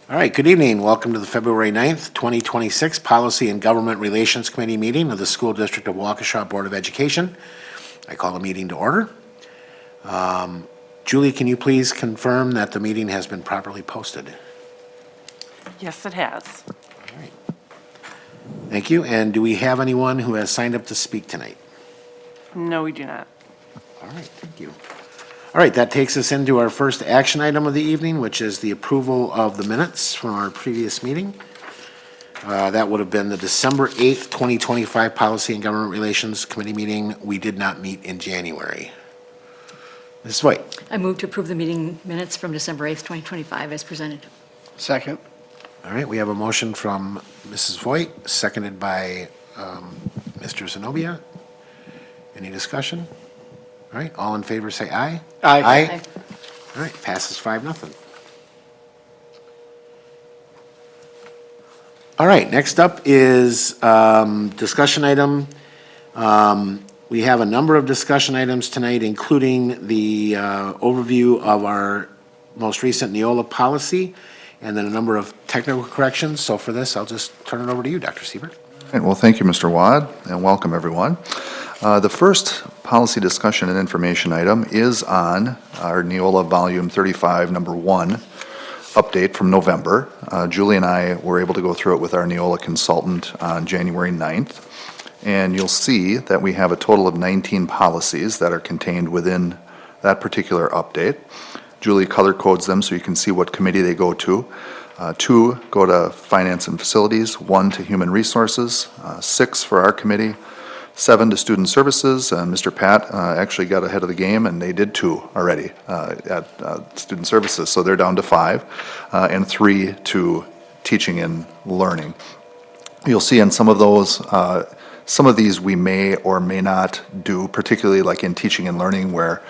All right, good evening. Welcome to the February 9th, 2026 Policy and Government Relations Committee meeting of the School District of Waukesha Board of Education. I call the meeting to order. Julie, can you please confirm that the meeting has been properly posted? Yes, it has. All right. Thank you. And do we have anyone who has signed up to speak tonight? No, we do not. All right, thank you. All right, that takes us into our first action item of the evening, which is the approval of the minutes from our previous meeting. That would have been the December 8th, 2025 Policy and Government Relations Committee meeting. We did not meet in January. Ms. Voigt. I move to approve the meeting minutes from December 8th, 2025 as presented. Second. All right, we have a motion from Mrs. Voigt, seconded by Mr. Zenobia. Any discussion? All right, all in favor say aye. Aye. Aye. All right, passes 5-0. All right, next up is discussion item. We have a number of discussion items tonight, including the overview of our most recent Neola policy, and then a number of technical corrections. So for this, I'll just turn it over to you, Dr. Siebert. Right, well, thank you, Mr. Wad, and welcome, everyone. The first policy discussion and information item is on our Neola Volume 35, Number 1 update from November. Julie and I were able to go through it with our Neola consultant on January 9th, and you'll see that we have a total of 19 policies that are contained within that particular update. Julie color codes them so you can see what committee they go to. 2 go to Finance and Facilities, 1 to Human Resources, 6 for our committee, 7 to Student Services. Mr. Pat actually got ahead of the game, and they did 2 already at Student Services, so they're down to 5, and 3 to Teaching and Learning. You'll see in some of those, some of these we may or may not do, particularly like in Teaching and Learning, where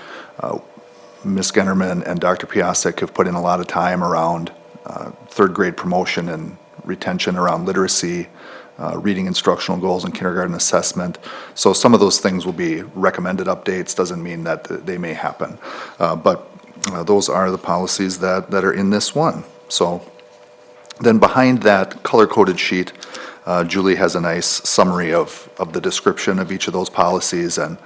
Ms. Gennerman and Dr. Piasek have put in a lot of time around third grade promotion and retention around literacy, reading instructional goals, and kindergarten assessment. So some of those things will be recommended updates, doesn't mean that they may happen. But those are the policies that are in this one. So then behind that color-coded sheet, Julie has a nice summary of the description of each of those policies, and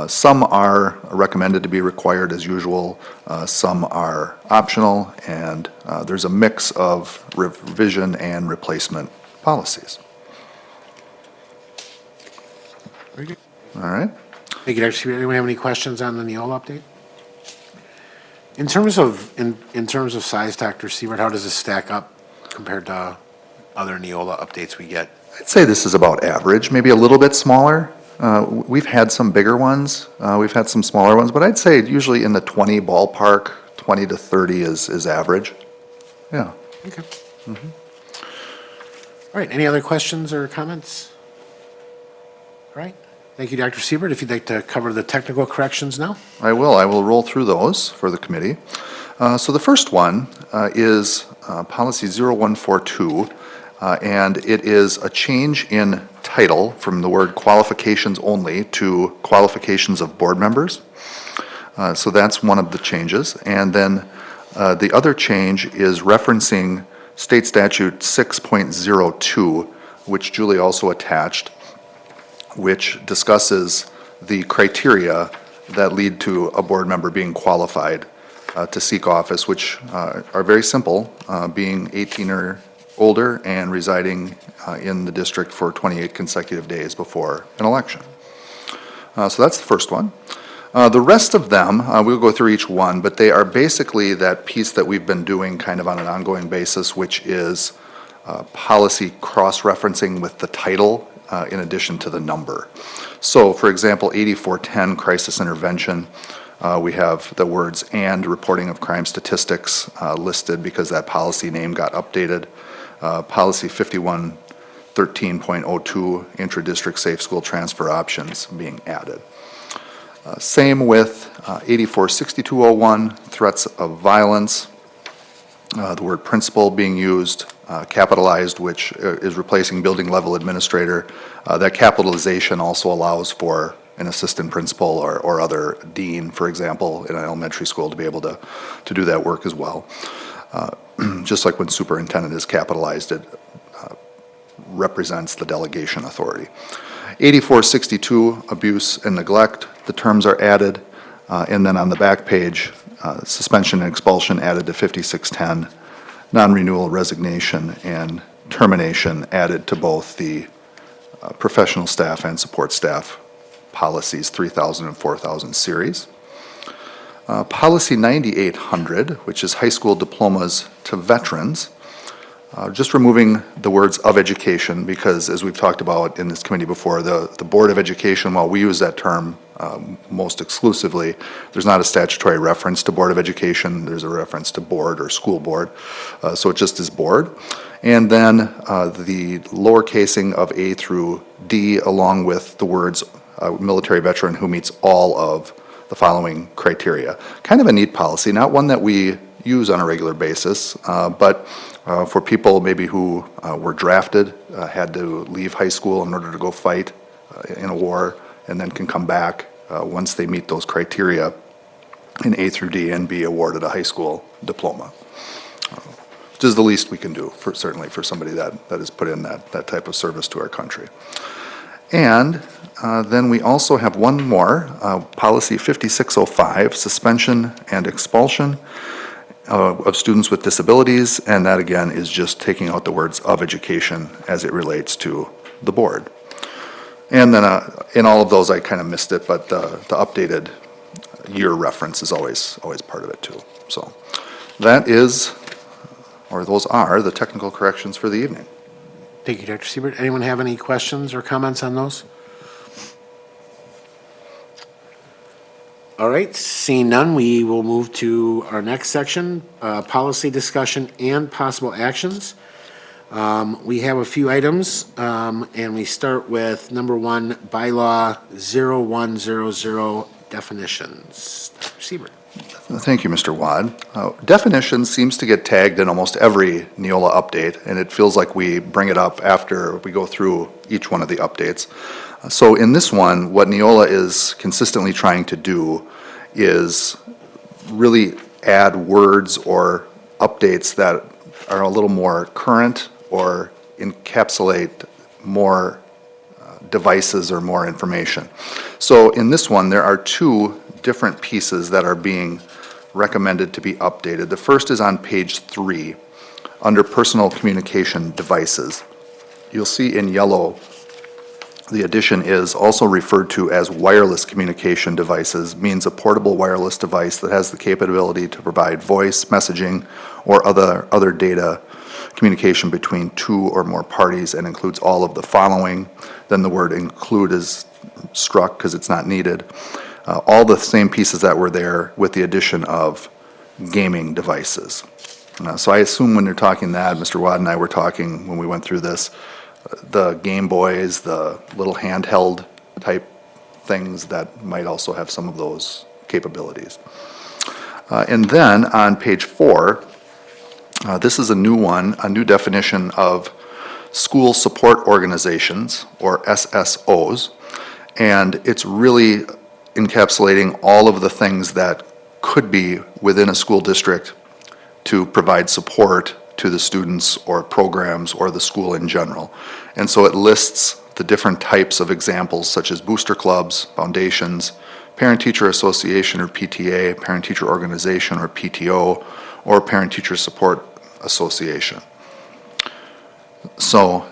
some are recommended to be required as usual, some are optional, and there's a mix of revision and replacement policies. Very good. All right. Thank you, Dr. Siebert. Anyone have any questions on the Neola update? In terms of size, Dr. Siebert, how does this stack up compared to other Neola updates we get? I'd say this is about average, maybe a little bit smaller. We've had some bigger ones, we've had some smaller ones, but I'd say usually in the 20 ballpark, 20 to 30 is average. Yeah. Okay. All right, any other questions or comments? All right, thank you, Dr. Siebert. If you'd like to cover the technical corrections now. I will roll through those for the committee. So the first one is policy 0142, and it is a change in title from the word qualifications only to qualifications of board members. So that's one of the changes. And then the other change is referencing State Statute 6.02, which Julie also attached, which discusses the criteria that lead to a board member being qualified to seek office, which are very simple, being 18 or older and residing in the district for 28 consecutive days before an election. So that's the first one. The rest of them, we'll go through each one, but they are basically that piece that we've been doing kind of on an ongoing basis, which is policy cross-referencing with the title in addition to the number. So, for example, 8410, crisis intervention, we have the words "and reporting of crime statistics" listed because that policy name got updated. Policy 5113.02, intra-district safe school transfer options being added. Same with 846201, threats of violence. The word principal being used, capitalized, which is replacing building level administrator. That capitalization also allows for an assistant principal or other dean, for example, in an elementary school to be able to do that work as well. Just like when superintendent is capitalized, it represents the delegation authority. 8462, abuse and neglect, the terms are added. And then on the back page, suspension and expulsion added to 5610, non-renewal, resignation, and termination added to both the professional staff and support staff policies 3000 and 4000 series. Policy 9800, which is high school diplomas to veterans, just removing the words "of education," because as we've talked about in this committee before, the Board of Education, while we use that term most exclusively, there's not a statutory reference to Board of Education. There's a reference to board or school board. So it just is board. And then the lower casing of A through D, along with the words military veteran who meets all of the following criteria. Kind of a neat policy, not one that we use on a regular basis, but for people maybe who were drafted, had to leave high school in order to go fight in a war, and then can come back once they meet those criteria in A through D and be awarded a high school diploma. Which is the least we can do, certainly for somebody that has put in that type of service to our country. And then we also have one more, policy 5605, suspension and expulsion of students with disabilities, and that again is just taking out the words "of education" as it relates to the board. And then in all of those, I kind of missed it, but the updated year reference is always part of it too. So that is, or those are, the technical corrections for the evening. Thank you, Dr. Siebert. Anyone have any questions or comments on those? All right, seeing none, we will move to our next section, policy discussion and possible actions. We have a few items, and we start with number 1, bylaw 0100 definitions. Dr. Siebert. Thank you, Mr. Wad. Definition seems to get tagged in almost every Neola update, and it feels like we bring it up after we go through each one of the updates. So in this one, what Neola is consistently trying to do is really add words or updates that are a little more current or encapsulate more devices or more information. So in this one, there are 2 different pieces that are being recommended to be updated. The first is on page 3, under personal communication devices. You'll see in yellow, the addition is also referred to as wireless communication devices, means a portable wireless device that has the capability to provide voice, messaging, or other data communication between 2 or more parties, and includes all of the following. Then the word include is struck because it's not needed. All the same pieces that were there with the addition of gaming devices. So I assume when you're talking that, Mr. Watt and I were talking when we went through this, the Game Boys, the little handheld type things that might also have some of those capabilities. And then on page 4, this is a new one, a new definition of school support organizations, or SSOs, and it's really encapsulating all of the things that could be within a school district to provide support to the students or programs or the school in general. And so it lists the different types of examples such as booster clubs, foundations, parent-teacher association or PTA, parent-teacher organization or PTO, or parent-teacher support association. So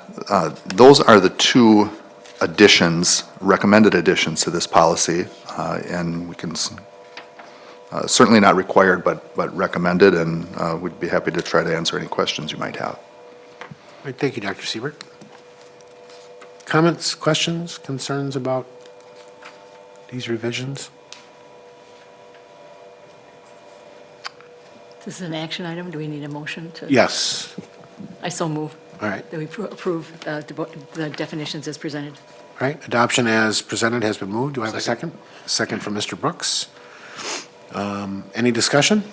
those are the 2 additions, recommended additions to this policy, and we can certainly not required, but recommended, and we'd be happy to try to answer any questions you might have. All right, thank you, Dr. Siebert. Comments, questions, concerns about these revisions? This is an action item. Do we need a motion to? Yes. I so move All right. that we approve the definitions as presented. All right, adoption as presented has been moved. Do I have a second? Second from Mr. Brooks. Any discussion?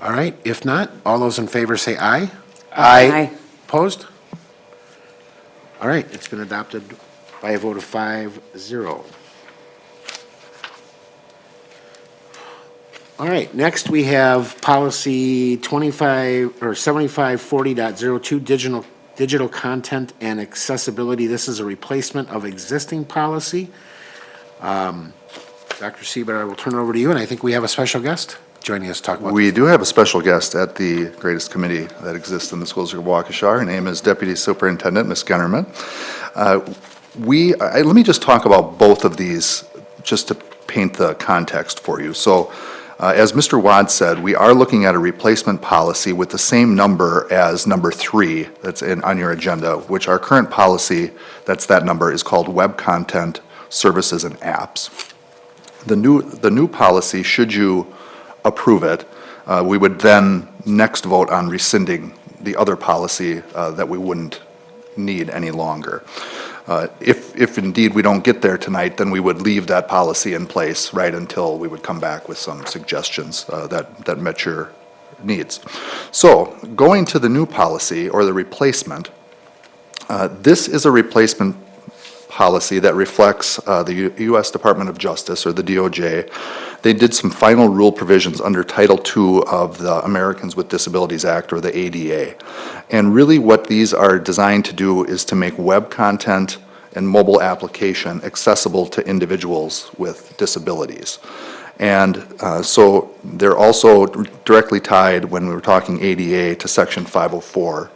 All right, if not, all those in favor say aye. Aye. Opposed? All right, it's been adopted by a vote of 5-0. All right, next we have policy 25, or 7540.02, digital content and accessibility. This is a replacement of existing policy. Dr. Siebert, I will turn it over to you, and I think we have a special guest joining us to talk about We this. do have a special guest at the greatest committee that exists in the schools of Waukesha. Her name is Deputy Superintendent, Ms. Gunnerman. Let me just talk about both of these, just to paint the context for you. So, as Mr. Wad said, we are looking at a replacement policy with the same number as number 3 that's on your agenda, which our current policy, that number, is called Web Content Services and Apps. The new policy, should you approve it, we would then next vote on rescinding the other policy that we wouldn't need any longer. If indeed we don't get there tonight, then we would leave that policy in place, right, until we would come back with some suggestions that met your needs. So, going to the new policy, or the replacement, this is a replacement policy that reflects the U.S. Department of Justice, or the DOJ. They did some final rule provisions under Title II of the Americans with Disabilities Act, or the ADA. And really what these are designed to do is to make web content and mobile application accessible to individuals with disabilities. And so they're also directly tied, when we were talking ADA, to Section 504,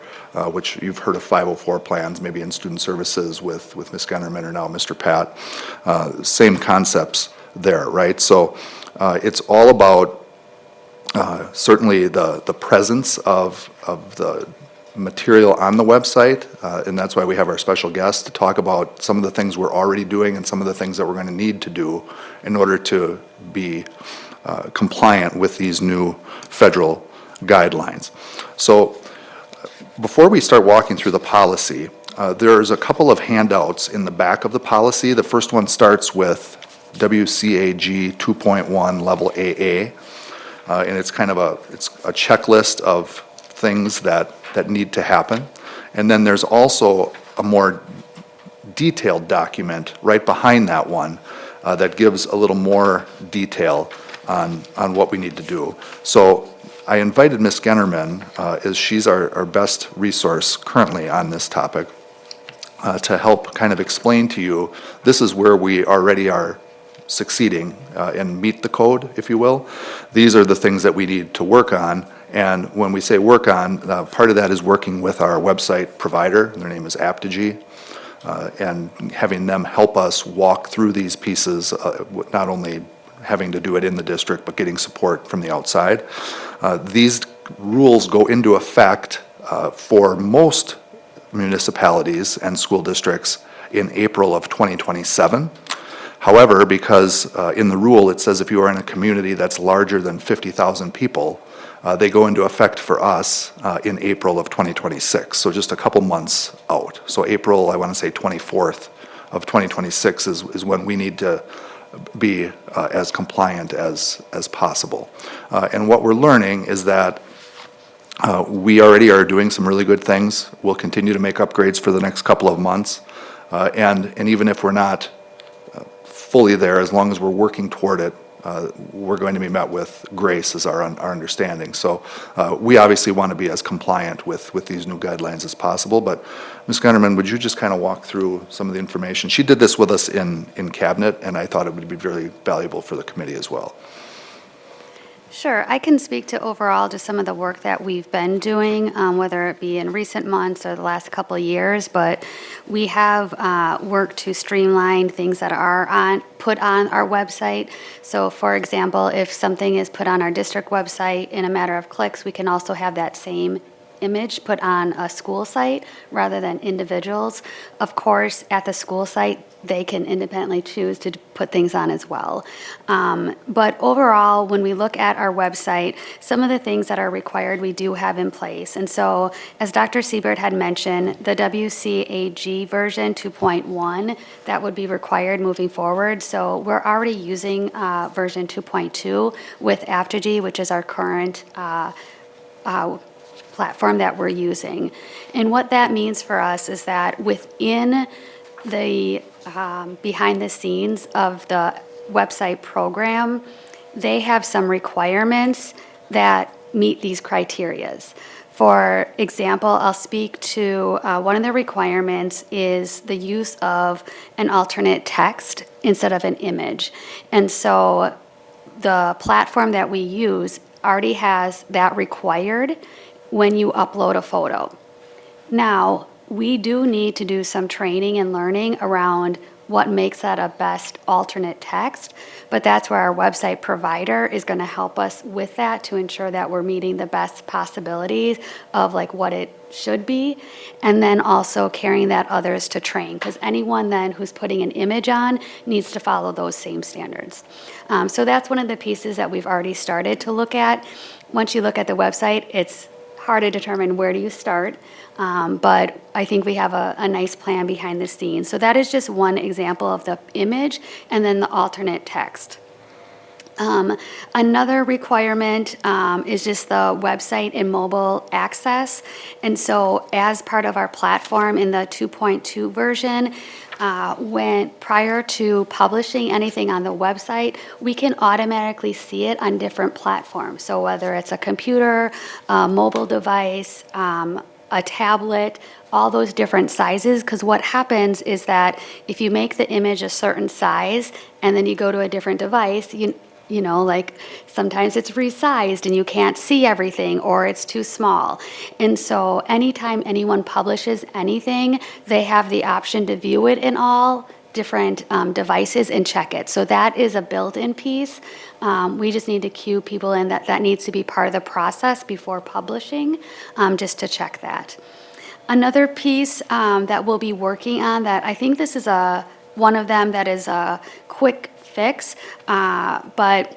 which you've heard of 504 plans, maybe in student services with Ms. Gunnerman, or now Mr. Pat. Same concepts there, right? So it's all about certainly the presence of the material on the website, and that's why we have our special guest to talk about some of the things we're already doing and some of the things that we're going to need to do in order to be compliant with these new federal guidelines. So before we start walking through the policy, there's a couple of handouts in the back of the policy. The first one starts with WCAG 2.1 Level AA, and it's kind of it's a checklist of things that need to happen. And then there's also a more detailed document right behind that one that gives a little more detail on what we need to do. So I invited Ms. Gunnerman, as she's our best resource currently on this topic, to help kind of explain to you, this is where we already are succeeding and meet the code, if you will. These are the things that we need to work on. And when we say work on, part of that is working with our website provider. Their name is Aptigee, and having them help us walk through these pieces, not only having to do it in the district, but getting support from the outside. These rules go into effect for most municipalities and school districts in April of 2027. However, because in the rule it says if you are in a community that's larger than 50,000 people, they go into effect for us in April of 2026, so just a couple months out. So April, I want to say 24th of 2026 is when we need to be as compliant as possible. And what we're learning is that we already are doing some really good things. We'll continue to make upgrades for the next couple of months. And even if we're not fully there, as long as we're working toward it, we're going to be met with grace, is our understanding. So we obviously want to be as compliant with these new guidelines as possible. But Ms. Gunnerman, would you just kind of walk through some of the information? She did this with us in cabinet, and I thought it would be very valuable for the committee as well. Sure. I can speak to overall just some of the work that we've been doing, whether it be in recent months or the last couple of years, but we have worked to streamline things that are put on our website. So for example, if something is put on our district website in a matter of clicks, we can also have that same image put on a school site rather than individuals. Of course, at the school site, they can independently choose to put things on as well. But overall, when we look at our website, some of the things that are required we do have in place. And so, as Dr. Siebert had mentioned, the WCAG version 2.1, that would be required moving forward. So we're already using version 2.2 with Aptigee, which is our current platform that we're using. And what that means for us is that within the behind the scenes of the website program, they have some requirements that meet these criterias. For example, I'll speak to one of the requirements is the use of an alternate text instead of an image. And so the platform that we use already has that required when you upload a photo. Now, we do need to do some training and learning around what makes that a best alternate text, but that's where our website provider is going to help us with that to ensure that we're meeting the best possibilities of like what it should be, and then also carrying that others to train, because anyone then who's putting an image on needs to follow those same standards. So that's one of the pieces that we've already started to look at. Once you look at the website, it's hard to determine where do you start, but I think we have a nice plan behind the scenes. So that is just one example of the image and then the alternate text. Another requirement is just the website and mobile access. And so as part of our platform in the 2.2 version, when prior to publishing anything on the website, we can automatically see it on different platforms. So whether it's a computer, a mobile device, a tablet, all those different sizes, because what happens is that if you make the image a certain size and then you go to a different device, you know, like sometimes it's resized and you can't see everything or it's too small. And so anytime anyone publishes anything, they have the option to view it in all different devices and check it. So that is a built-in piece. We just need to cue people in that needs to be part of the process before publishing, just to check that. Another piece that we'll be working on that I think this is one of them that is a quick fix, but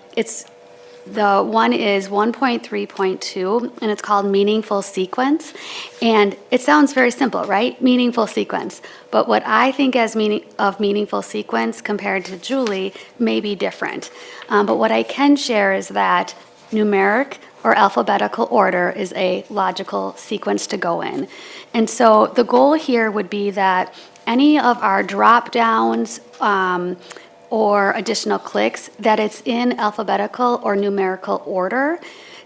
the one is 1.3.2, and it's called Meaningful Sequence. And it sounds very simple, right? Meaningful sequence. But what I think as meaningful sequence compared to Julie may be different. But what I can share is that numeric or alphabetical order is a logical sequence to go in. And so the goal here would be that any of our drop downs, or additional clicks, that it's in alphabetical or numerical order,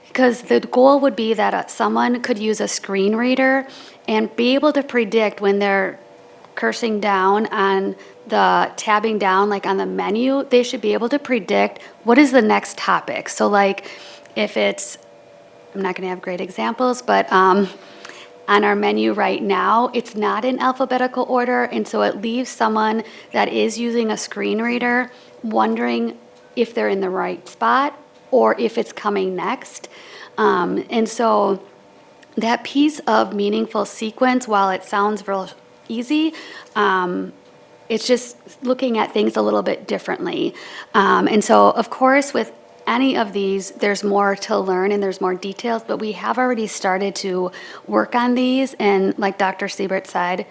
because the goal would be that someone could use a screen reader and be able to predict when they're cursing down on the tabbing down, like on the menu, they should be able to predict what is the next topic. So like if it's, I'm not gonna have great examples, but on our menu right now, it's not in alphabetical order, and so it leaves someone that is using a screen reader wondering if they're in the right spot or if it's coming next. And so that piece of meaningful sequence, while it sounds real easy, it's just looking at things a little bit differently. And so, of course, with any of these, there's more to learn and there's more details, but we have already started to work on these. And like Dr. Siebert said,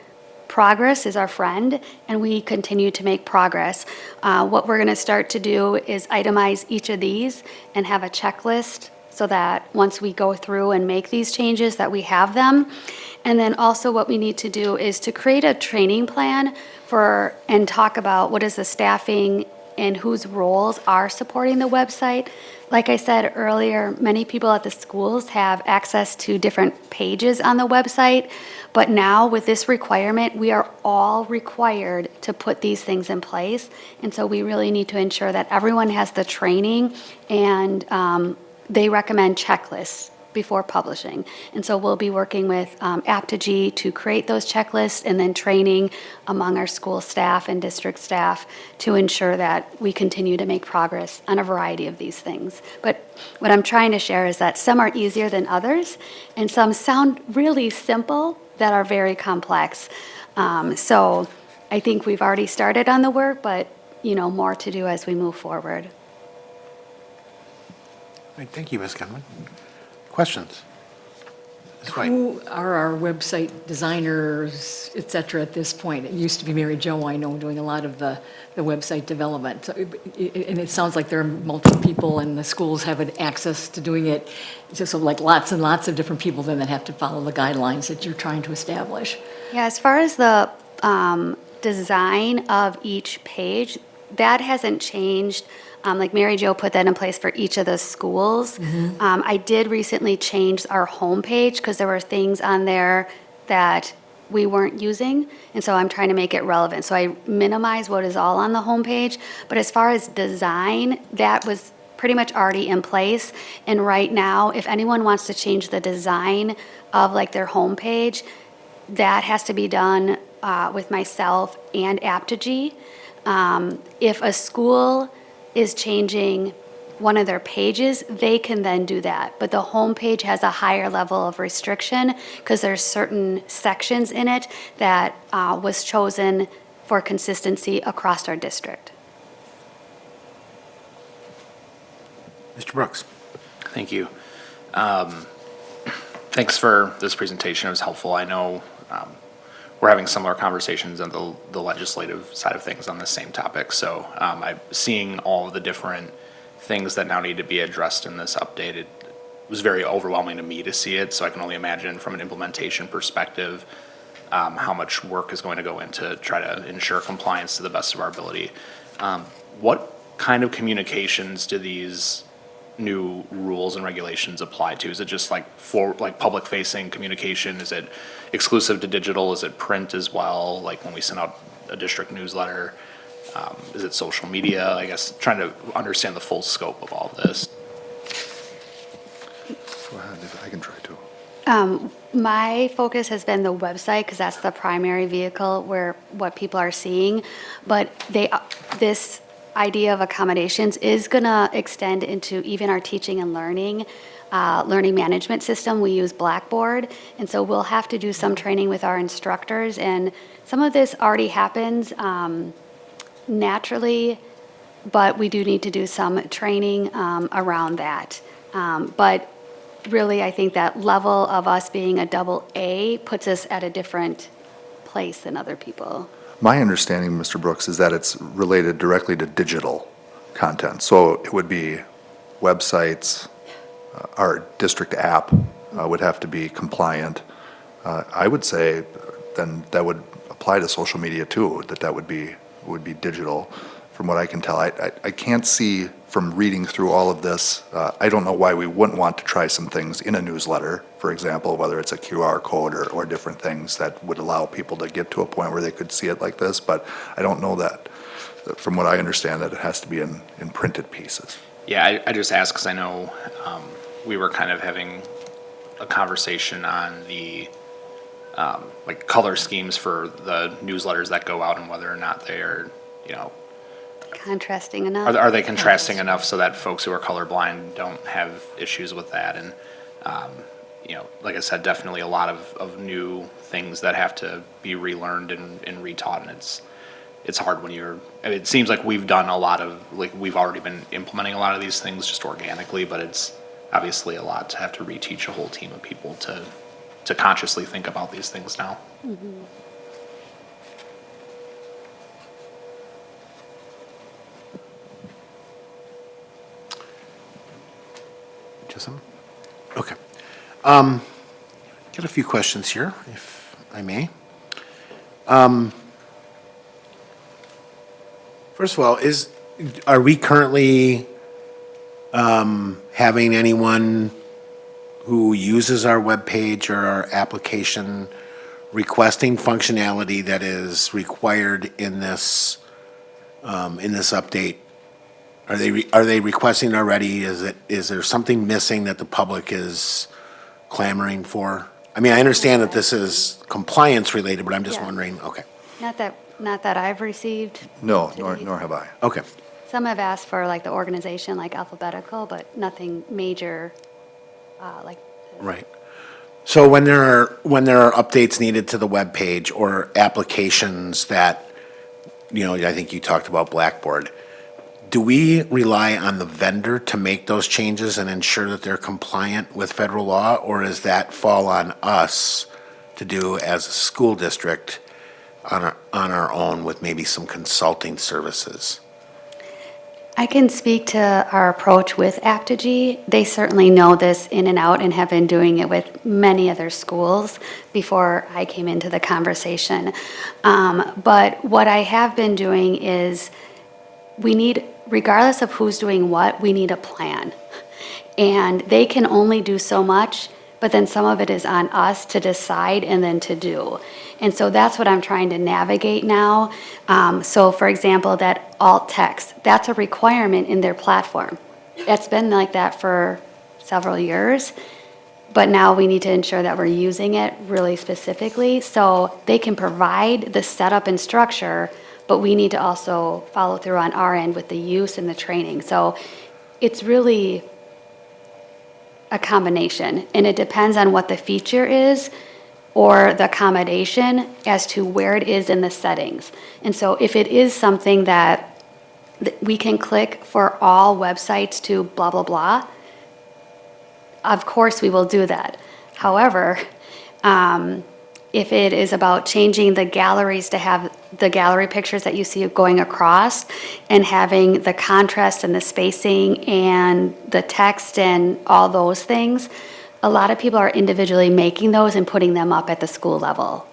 progress is our friend, and we continue to make progress. What we're going to start to do is itemize each of these and have a checklist so that once we go through and make these changes that we have them. And then also what we need to do is to create a training plan and talk about what is the staffing and whose roles are supporting the website. Like I said earlier, many people at the schools have access to different pages on the website, but now with this requirement, we are all required to put these things in place. And so we really need to ensure that everyone has the training, and they recommend checklists before publishing. And so we'll be working with Aptigee to create those checklists, and then training among our school staff and district staff to ensure that we continue to make progress on a variety of these things. But what I'm trying to share is that some are easier than others, and some sound really simple that are very complex. So I think we've already started on the work, but more to do as we move forward. All right, thank you, Ms. Gunman. Questions? Ms. White? Who are our website designers, et cetera, at this point? It used to be Mary Jo, I know, doing a lot of the website development. So, and it sounds like there are multiple people, and the schools have access to doing it. So like lots and lots of different people then that have to follow the guidelines that you're trying to establish. Yeah, as far as the design of each page, that hasn't changed like Mary Jo put that in place for each of the schools. I did recently change our homepage because there were things on there that we weren't using, and so I'm trying to make it relevant. So I minimize what is all on the homepage, but as far as design, that was pretty much already in place. And right now, if anyone wants to change the design of like their homepage, that has to be done with myself and Apogee. If a school is changing one of their pages, they can then do that. But the homepage has a higher level of restriction because there's certain sections in it that was chosen for consistency across our district. Mr. Brooks? Thank you. Thanks for this presentation. It was helpful. I know we're having similar conversations on the legislative side of things on the same topic. So I'm seeing all of the different things that now need to be addressed in this update. It was very overwhelming to me to see it. So I can only imagine from an implementation perspective how much work is going to go into try to ensure compliance to the best of our ability. What kind of communications do these new rules and regulations apply to? Is it just like for like public facing communication? Is it exclusive to digital? Is it print as well? Like when we send out a district newsletter, is it social media? I guess trying to understand the full scope of all of this. Go ahead, I can try to. My focus has been the website because that's the primary vehicle where what people are seeing. But this idea of accommodations is going to extend into even our teaching and learning management system. We use Blackboard, and so we'll have to do some training with our instructors. And some of this already happens naturally, but we do need to do some training around that. But really, I think that level of us being a double A puts us at a different place than other people. My understanding, Mr. Brooks, is that it's related directly to digital content. So it would be websites, our district app would have to be compliant. I would say then that would apply to social media too, that would be digital, from what I can tell. I can't see from reading through all of this, I don't know why we wouldn't want to try some things in a newsletter, for example, whether it's a QR code or different things that would allow people to get to a point where they could see it like this, but I don't know that, from what I understand, that it has to be in printed pieces. Yeah, I just asked because I know we were kind of having a conversation on the like color schemes for the newsletters that go out and whether or not they are, Contrasting enough? are they contrasting enough so that folks who are colorblind don't have issues with that? And, like I said, definitely a lot of new things that have to be relearned and retaught. And it's hard when it seems like we've done a lot of, like we've already been implementing a lot of these things just organically, but it's obviously a lot to have to reteach a whole team of people to consciously think about these things now. Mm-hmm. Jessamine? Okay. Got a few questions here, if I may. First of all, are we currently having anyone who uses our webpage or our application requesting functionality that is required in this update? Are they requesting already? Is there something missing that the public is clamoring for? I mean, I understand that this is compliance related, but I'm just Yeah. wondering, okay, Not that I've received. No, to nor date. have I. okay. Some have asked for like the organization, like alphabetical, but nothing major, like. Right. So when there are updates needed to the webpage or applications that, I think you talked about Blackboard, do we rely on the vendor to make those changes and ensure that they're compliant with federal law, or does that fall on us to do as a school district on our own with maybe some consulting services? I can speak to our approach with Apogee. They certainly know this in and out and have been doing it with many other schools before I came into the conversation. But what I have been doing is we need regardless of who's doing what, we need a plan. And they can only do so much, but then some of it is on us to decide and then to do. And so that's what I'm trying to navigate now. So for example, that alt text, that's a requirement in their platform. It's been like that for several years, but now we need to ensure that we're using it really specifically. So they can provide the setup and structure, but we need to also follow through on our end with the use and the training. So it's really a combination, and it depends on what the feature is or the accommodation as to where it is in the settings. And so if it is something that we can click for all websites to blah, blah, blah, of course we will do that. However, if it is about changing the galleries to have the gallery pictures that you see going across and having the contrast and the spacing and the text and all those things, a lot of people are individually making those and putting them up at the school level.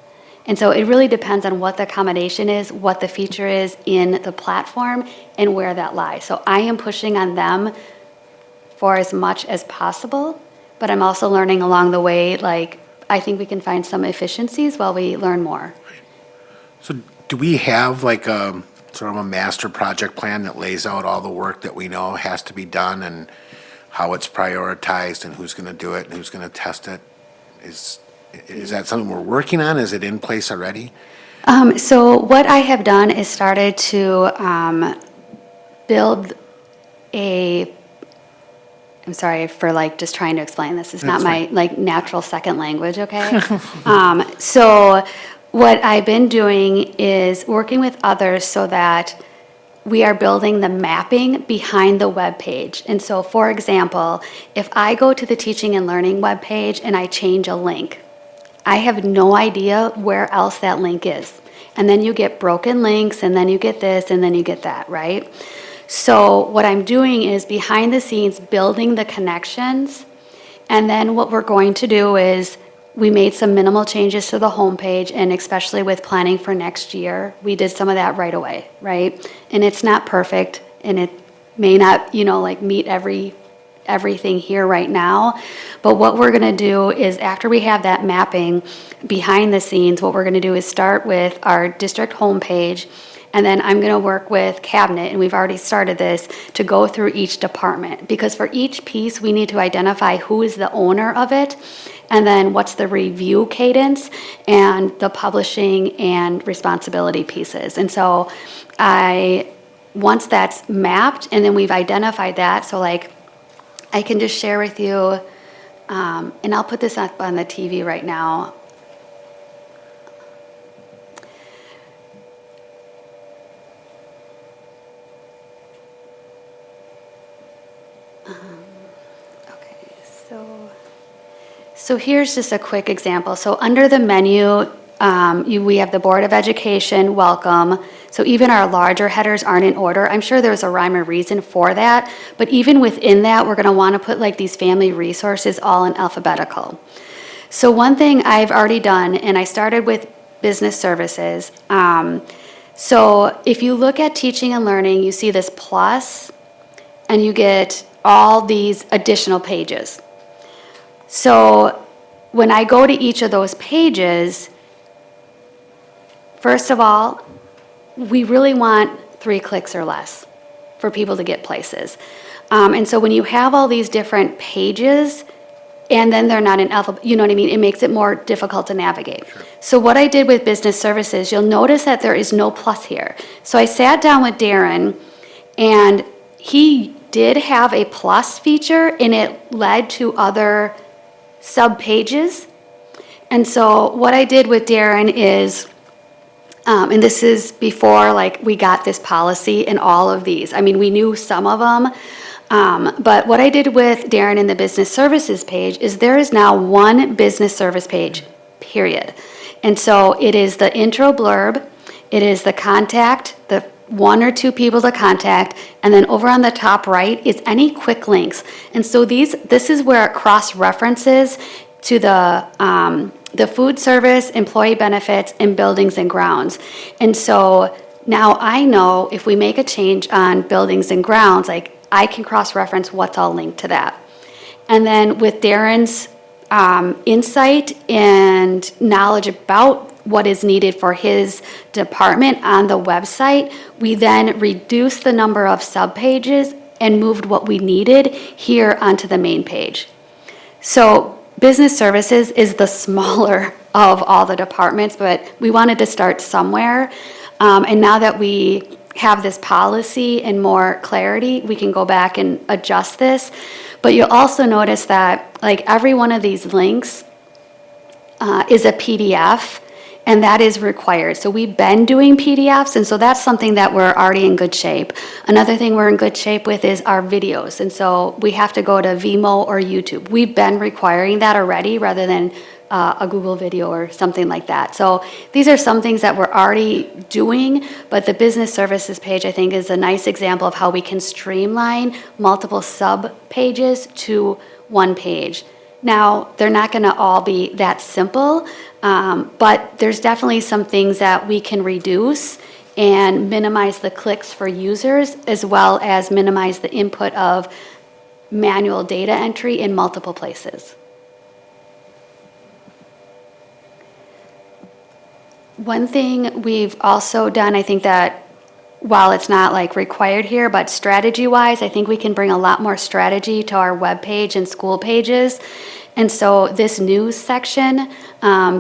And so it really depends on what the accommodation is, what the feature is in the platform, and where that lies. So I am pushing on them for as much as possible, but I'm also learning along the way, like, I think we can find some efficiencies while we learn more. So do we have like a sort of a master project plan that lays out all the work that we know has to be done and how it's prioritized and who's going to do it and who's going to test it? Is that something we're working on? Is it in place already? So what I have done is started to build I'm sorry for like just trying to explain this. It's not That's my fine. like natural second language, okay? So what I've been doing is working with others so that we are building the mapping behind the web page. And so, for example, if I go to the teaching and learning web page and I change a link, I have no idea where else that link is. And then you get broken links, and then you get this, and then you get that, right? So what I'm doing is behind the scenes building the connections. And then what we're going to do is we made some minimal changes to the homepage, and especially with planning for next year, we did some of that right away, right? And it's not perfect, and it may not, like meet everything here right now. But what we're going to do is after we have that mapping behind the scenes, what we're going to do is start with our district homepage, and then I'm going to work with Cabinet, and we've already started this, to go through each department. Because for each piece, we need to identify who is the owner of it, and then what's the review cadence, and the publishing and responsibility pieces. And so once that's mapped, and then we've identified that, so like I can just share with you, and I'll put this up on the TV right now. Okay, so here's just a quick example. So under the menu, we have the Board of Education, welcome. So even our larger headers aren't in order. I'm sure there's a rhyme or reason for that, but even within that, we're gonna wanna put like these family resources all in alphabetical. So one thing I've already done, and I started with business services. So if you look at teaching and learning, you see this plus, and you get all these additional pages. So when I go to each of those pages, first of all, we really want 3 clicks or less for people to get places. And so when you have all these different pages, and then they're not in alphabet, you know what I mean? It makes it more difficult to navigate. Sure. So what I did with business services, you'll notice that there is no plus here. So I sat down with Darren, and he did have a plus feature, and it led to other sub-pages. And so what I did with Darren is, and this is before like we got this policy and all of these. I mean, we knew some of them, but what I did with Darren in the business services page is there is now one business service page, period. And so it is the intro blurb, it is the contact, the 1 or 2 people to contact, and then over on the top right is any quick links. And so this is where it cross-references to the food service, employee benefits, and buildings and grounds. And so Now I know if we make a change on buildings and grounds, like I can cross-reference what's all linked to that. And then with Darren's insight and knowledge about what is needed for his department on the website, we then reduced the number of subpages and moved what we needed here onto the main page. So business services is the smaller of all the departments, but we wanted to start somewhere. And now that we have this policy and more clarity, we can go back and adjust this. But you'll also notice that like every one of these links is a PDF, and that is required. So we've been doing PDFs, and so that's something that we're already in good shape. Another thing we're in good shape with is our videos, and so we have to go to Vimeo or YouTube. We've been requiring that already rather than a Google video or something like that. So these are some things that we're already doing, but the business services page, I think, is a nice example of how we can streamline multiple sub-pages to one page. Now, they're not going to all be that simple, but there's definitely some things that we can reduce and minimize the clicks for users, as well as minimize the input of manual data entry in multiple places. One thing we've also done, I think that while it's not like required here, but strategy-wise, I think we can bring a lot more strategy to our webpage and school pages. And so this news section,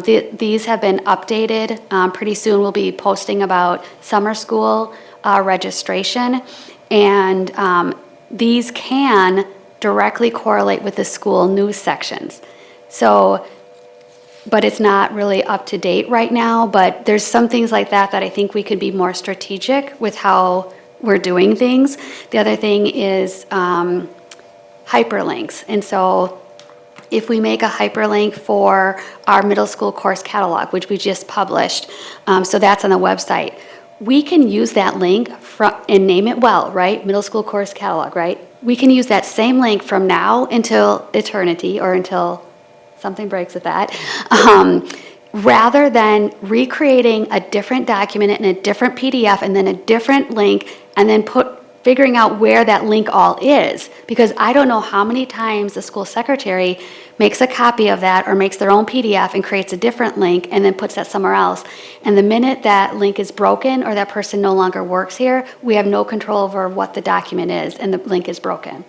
these have been updated. Pretty soon we'll be posting about summer school registration. And these can directly correlate with the school news sections. So, but it's not really up to date right now, but there's some things like that that I think we could be more strategic with how we're doing things. The other thing is hyperlinks. And so if we make a hyperlink for our middle school course catalog, which we just published, so that's on the website, we can use that link and name it well, right? Middle school course catalog, right? We can use that same link from now until eternity or until something breaks with that, rather than recreating a different document in a different PDF and then a different link and then figuring out where that link all is. Because I don't know how many times the school secretary makes a copy of that or makes their own PDF and creates a different link and then puts that somewhere else. And the minute that link is broken or that person no longer works here, we have no control over what the document is and the link is broken.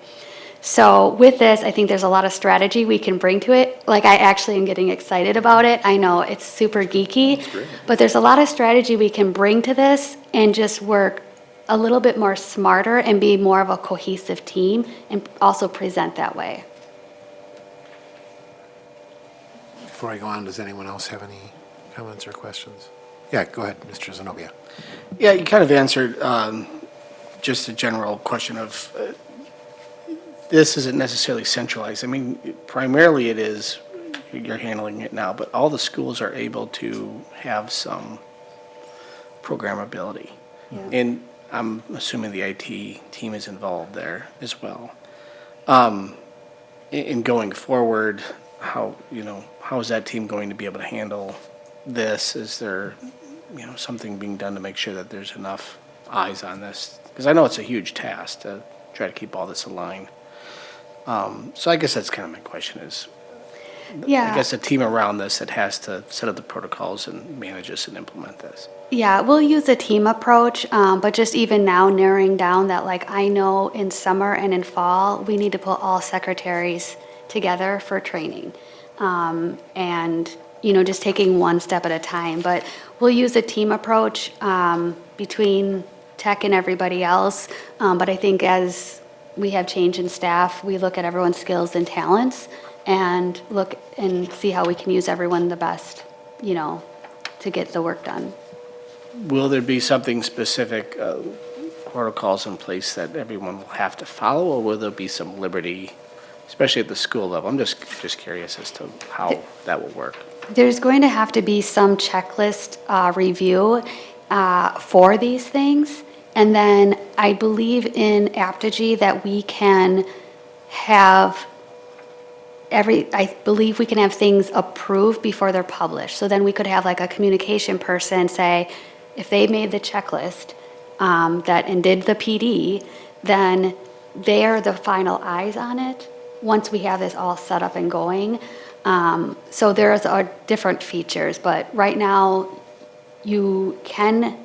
So with this, I think there's a lot of strategy we can bring to it. Like, I actually am getting excited about it. I know it's super geeky, but there's a lot of strategy we can bring to this and just work a little bit more smarter and be more of a cohesive team and also present that way. Before I go on, does anyone else have any comments or questions? Yeah, go ahead, Mr. Zenobia. Yeah, you kind of answered just a general question of this isn't necessarily centralized. I mean, primarily it is, you're handling it now, but all the schools are able to have some programmability. Yeah. And I'm assuming the IT team is involved there as well. In going forward, how is that team going to be able to handle this? Is there, something being done to make sure that there's enough eyes on this? Because I know it's a huge task to try to keep all this aligned. So I guess that's kind of my question is, Yeah. I guess a team around this that has to set up the protocols and manage this and implement this. Yeah, we'll use a team approach, but just even now narrowing down that, like, I know in summer and in fall, we need to put all secretaries together for training. And, just taking one step at a time. But we'll use a team approach between tech and everybody else. But I think as we have change in staff, we look at everyone's skills and talents and look and see how we can use everyone the best, to get the work done. Will there be something specific, protocols in place that everyone will have to follow, or will there be some liberty, especially at the school level? I'm just curious as to how that will work. There's going to have to be some checklist review for these things. And then I believe in Apogee that we can have I believe we can have things approved before they're published. So then we could have like a communication person say, if they made the checklist and did the PD, then they're the final eyes on it once we have this all set up and going. So there's different features, but right now you can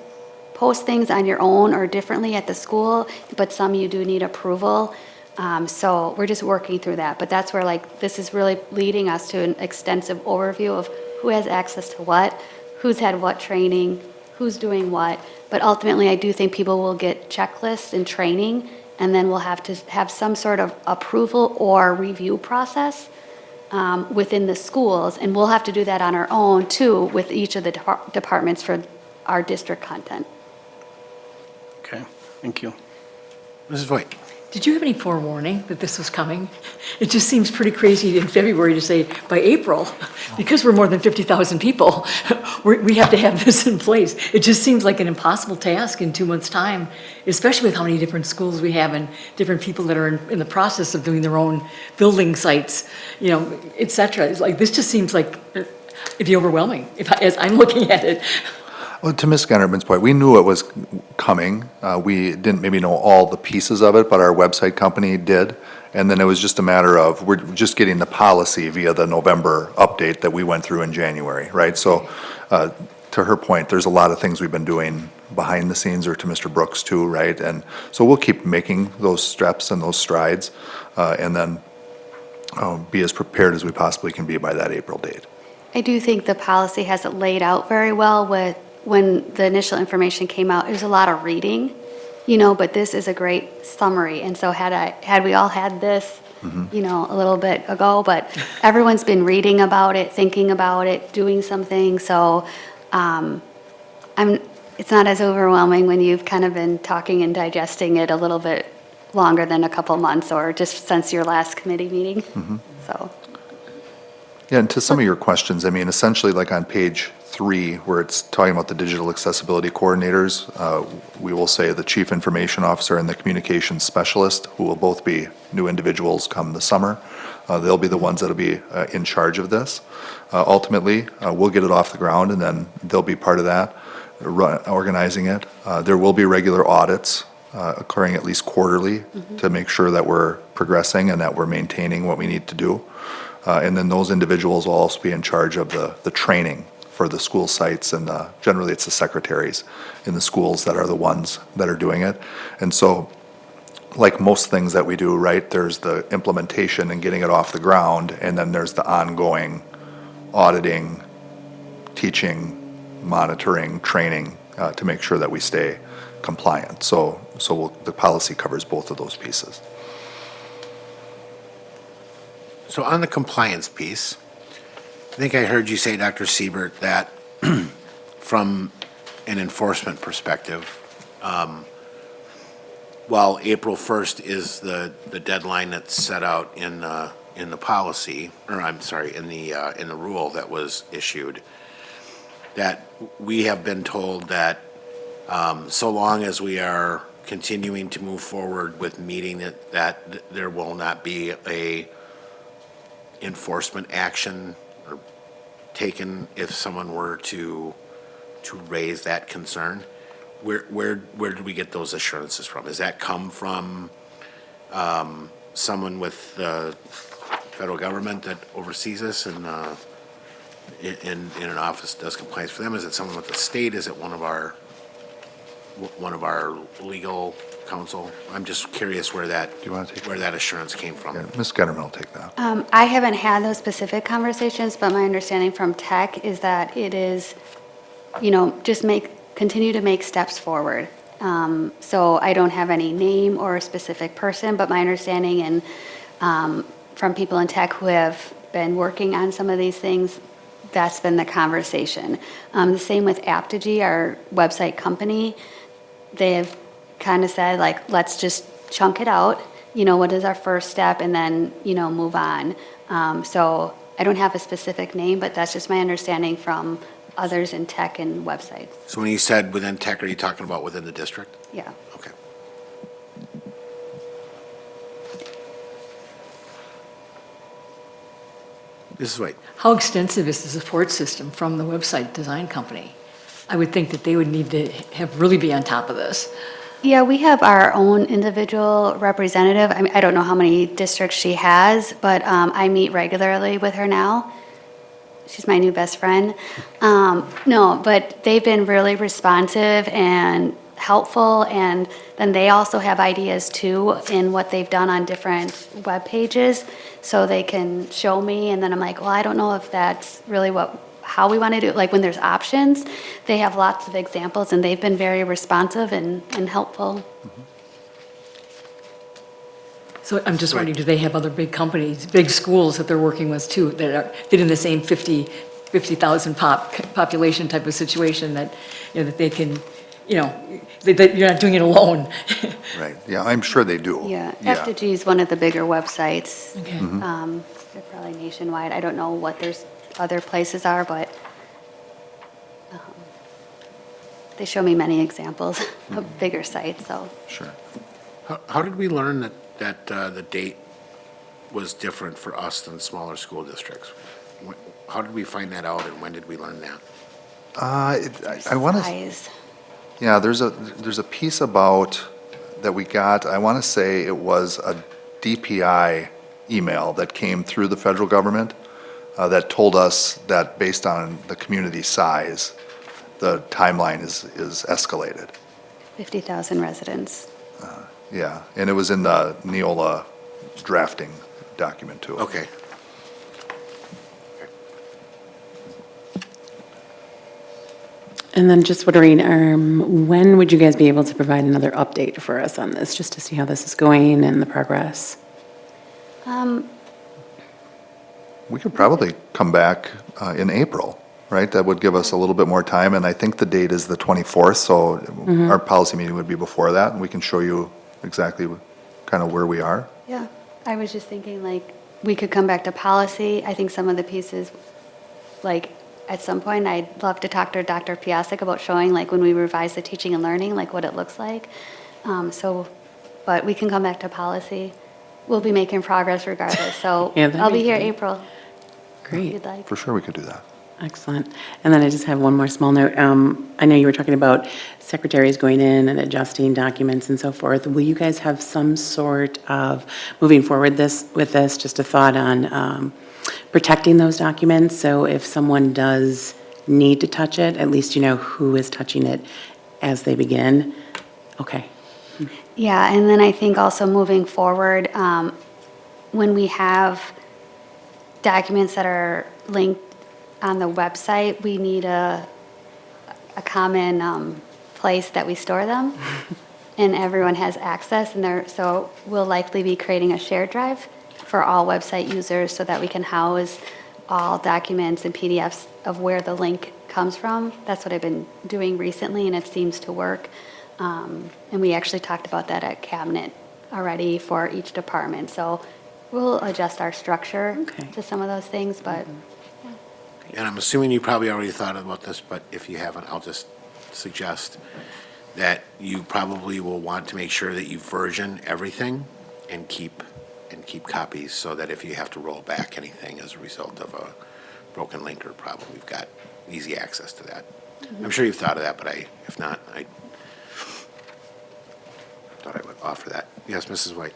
post things on your own or differently at the school, but some you do need approval. So we're just working through that, but that's where this is really leading us to an extensive overview of who has access to what, who's had what training, who's doing what. But ultimately, I do think people will get checklists and training, and then we'll have to have some sort of approval or review process within the schools, and we'll have to do that on our own too with each of the departments for our district content. Okay, thank you. Mrs. Voigt? Did you have any forewarning that this was coming? It just seems pretty crazy in February to say by April, because we're more than 50,000 people, we have to have this in place. It just seems like an impossible task in 2 months' time, especially with how many different schools we have and different people that are in the process of doing their own building sites, et cetera. It's like, this just seems like it'd be overwhelming as I'm looking at it. Well, to Ms. Gunnerman's point, we knew it was coming. We didn't maybe know all the pieces of it, but our website company did. And then it was just a matter of, we're just getting the policy via the November update that we went through in January, right? So, to her point, there's a lot of things we've been doing behind the scenes, or to Mr. Brooks too, right? And so we'll keep making those steps and those strides, and then be as prepared as we possibly can be by that April date. I do think the policy has it laid out very well when the initial information came out. It was a lot of reading, but this is a great summary. And so had we all had this, a little bit ago, but everyone's been reading about it, thinking about it, doing something. So it's not as overwhelming when you've kind of been talking and digesting it a little bit longer than a couple months or just since your last committee meeting. So. Yeah, and to some of your questions, I mean, essentially like on page 3, where it's talking about the digital accessibility coordinators, we will say the chief information officer and the communications specialist, who will both be new individuals come the summer. They'll be the ones that'll be in charge of this. Ultimately, we'll get it off the ground, and then they'll be part of that, organizing it. There will be regular audits occurring at least quarterly to make sure that we're progressing and that we're maintaining what we need to do. And then those individuals will also be in charge of the training for the school sites, and generally it's the secretaries in the schools that are the ones that are doing it. And so, like most things that we do, right, there's the implementation and getting it off the ground, and then there's the ongoing auditing, teaching, monitoring, training to make sure that we stay compliant. So the policy covers both of those pieces. So on the compliance piece, I think I heard you say, Dr. Siebert, that from an enforcement perspective, while April 1st is the deadline that's set out in the policy, or I'm sorry, in the rule that was issued, that we have been told that so long as we are continuing to move forward with meeting it, that there will not be a enforcement action or taken if someone were to raise that concern. Where do we get those assurances from? Does that come from someone with the federal government that oversees us and in an office that does compliance for them? Is it someone with the state? Is it one of our legal counsel? I'm just curious where that Do you want to take where that assurance came from. Yeah, Ms. Gunnerman will take that. I haven't had those specific conversations, but my understanding from tech is that it is, just continue to make steps forward. So I don't have any name or a specific person, but my understanding and from people in tech who have been working on some of these things, that's been the conversation. The same with Aptigee, our website company. They've kind of said, let's just chunk it out. What is our first step, and then, move on. So I don't have a specific name, but that's just my understanding from others in tech and websites. So when you said within tech, are you talking about within the district? Yeah. Okay. This is White. How extensive is the support system from the website design company? I would think that they would need to have really be on top of this. Yeah, we have our own individual representative. I mean, I don't know how many districts she has, but I meet regularly with her now. She's my new best friend. No, but they've been really responsive and helpful, and then they also have ideas too in what they've done on different web pages, so they can show me, and then I'm like, well, I don't know if that's really how we want to do it. Like when there's options, they have lots of examples, and they've been very responsive and helpful. So I'm just wondering, do they have other big companies, big schools that they're working with too, that are fit in the same 50,000 population type of situation that, you know, that they can, you know, that you're not doing it alone? Right, yeah, I'm sure they do. Yeah, F2G is one of the bigger websites. Okay. They're probably nationwide. I don't know what there's other places are, but they show me many exampls of bigger sites, so. Sure. How did we learn that the date was different for us than smaller school districts? How did we find that out, and when did we learn that? I want to, Size. yeah, there's a piece about, that we got, I want to say it was a DPI email that came through the federal government that told us that based on the community size, the timeline is escalated. 50,000 residents. Yeah, and it was in the Neola drafting document too. Okay. And then just wondering, when would you guys be able to provide another update for us on this, just to see how this is going and the progress? We could probably come back in April, right? That would give us a little bit more time, and I think the date is the 24th, so our policy meeting would be before that, and we can show you exactly kind of where we are. Yeah, I was just thinking, like, we could come back to policy. I think some of the pieces, like, at some point, I'd love to talk to Dr. Piasek about showing, like, when we revise the teaching and learning, like, what it looks like. But we can come back to policy. We'll be making progress regardless, so Yeah, that'd I'll be be here great. April, if Great. you'd like. For sure, we could do that. Excellent. And then I just have one more small note. I know you were talking about secretaries going in and adjusting documents and so forth. Will you guys have some sort of, moving forward with this, just a thought on protecting those documents? So if someone does need to touch it, at least you know who is touching it as they begin? Okay. Yeah, and then I think also moving forward, when we have documents that are linked on the website, we need a common place that we store them, and everyone has access, so we'll likely be creating a shared drive for all website users so that we can house all documents and PDFs of where the link comes from. That's what I've been doing recently, and it seems to work. And we actually talked about that at Cabinet already for each department. So we'll adjust our structure Okay. to some of those things, but And I'm assuming you probably already thought about this, but if you haven't, I'll just suggest that you probably will want to make sure that you version everything and keep copies, so that if you have to roll back anything as a result of a broken link or problem, we've got easy access to that. I'm sure you've thought of that, but if not, I thought I would offer that. Yes, Mrs. White?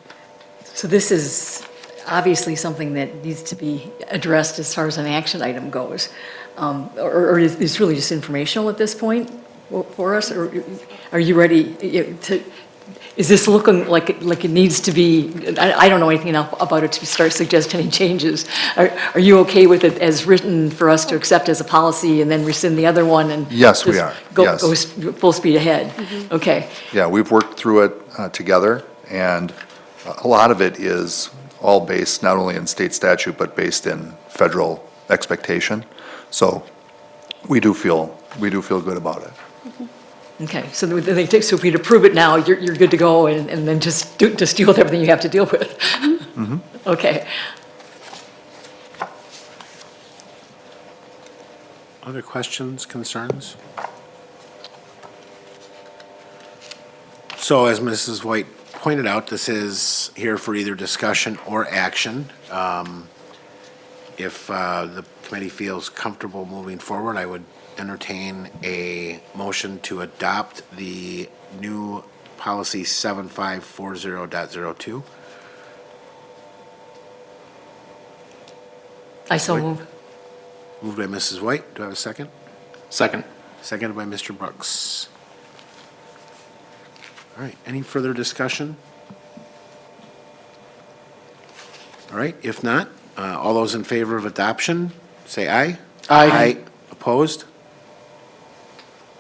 So this is obviously something that needs to be addressed as far as an action item goes. Or is this really just informational at this point for us? Or are you ready to, is this looking like it needs to be, I don't know anything enough about it to start suggesting any changes. Are you okay with it as written for us to accept as a policy and then rescind the other one and? Yes, we just are. Go Yes. full speed ahead? Okay. Yeah, we've worked through it together, and a lot of it is all based not only in state statute, but based in federal expectation. So we do feel good about it. Okay, so so if we'd approve it now, you're good to go, and then just deal with everything you have to deal with? Okay. Other questions, concerns? So as Mrs. White pointed out, this is here for either discussion or action. If the committee feels comfortable moving forward, I would entertain a motion to adopt the new policy 7540.02. I so move. Moved by Mrs. White. Do I have a second? Second. Seconded by Mr. Brooks. All right, any further discussion? All right, if not, all those in favor of adoption, say aye. Aye. Opposed?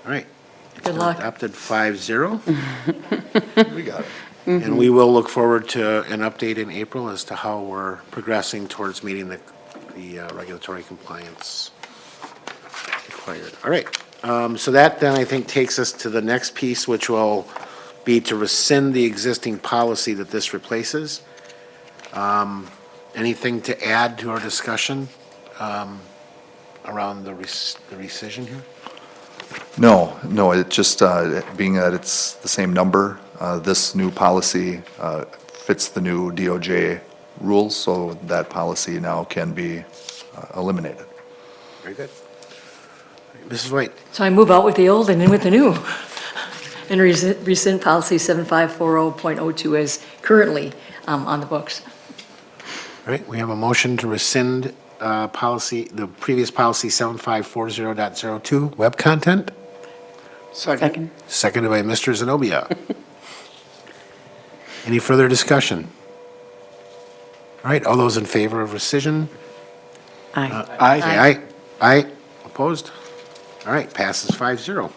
All right. It's Good been luck. Adopted 5-0, We got it. and we will look forward to an update in April as to how we're progressing towards meeting the regulatory compliance required. All right, so that then I think takes us to the next piece, which will be to rescind the existing policy that this replaces. Anything to add to our discussion around the rescission here? No, it just, being that it's the same number, this new policy fits the new DOJ rules, so that policy now can be eliminated. Very good. Mrs. White? So I move out with the old and in with the new. And rescind policy 7540.02 as currently on the books. All right, we have a motion to rescind policy, the previous policy 7540.02, web content, Second. seconded by Mr. Zenobia. Any further discussion? All right, all those in favor of rescission? Aye. Say aye. Aye. Opposed? All right, passes 5-0.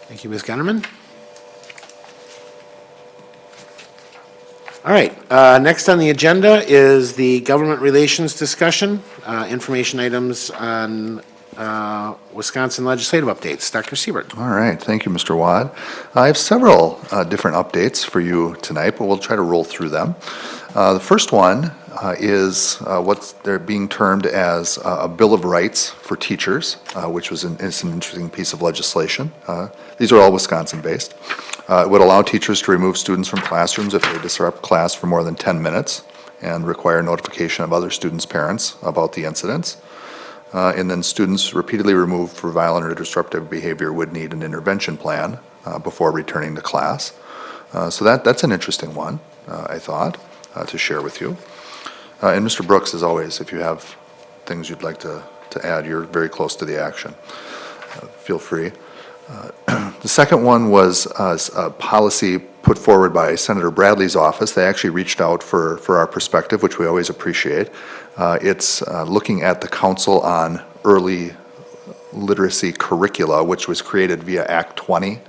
Thank you, Ms. Gunnerman. All right, next on the agenda is the government relations discussion, information items on Wisconsin legislative updates. Dr. Siebert. All right, thank you, Mr. Wad. I have several different updates for you tonight, but we'll try to roll through them. The first one is what they're being termed as a Bill of Rights for teachers, which is an interesting piece of legislation. These are all Wisconsin-based. It would allow teachers to remove students from classrooms if they disrupt class for more than 10 minutes and require notification of other students' parents about the incidents. And then students repeatedly removed for violent or disruptive behavior would need an intervention plan before returning to class. So that's an interesting one, I thought, to share with you. And Mr. Brooks, as always, if you have things you'd like to add, you're very close to the action. Feel free. The second one was a policy put forward by Senator Bradley's office. They actually reached out for our perspective, which we always appreciate. It's looking at the Council on Early Literacy Curricula, which was created via Act 20.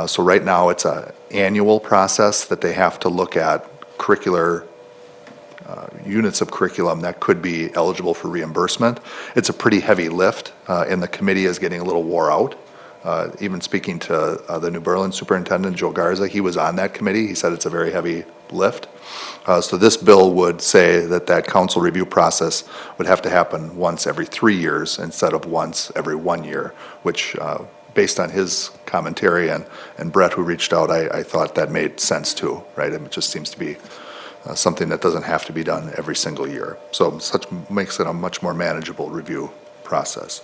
So right now, it's an annual process that they have to look at curricular units of curriculum that could be eligible for reimbursement. It's a pretty heavy lift, and the committee is getting a little wore out. Even speaking to the New Berlin Superintendent, Joe Garza, he was on that committee. He said it's a very heavy lift. So this bill would say that council review process would have to happen once every 3 years instead of once every 1 year, which, based on his commentary and Brett, who reached out, I thought that made sense too, right? It just seems to be something that doesn't have to be done every single year. So such makes it a much more manageable review process.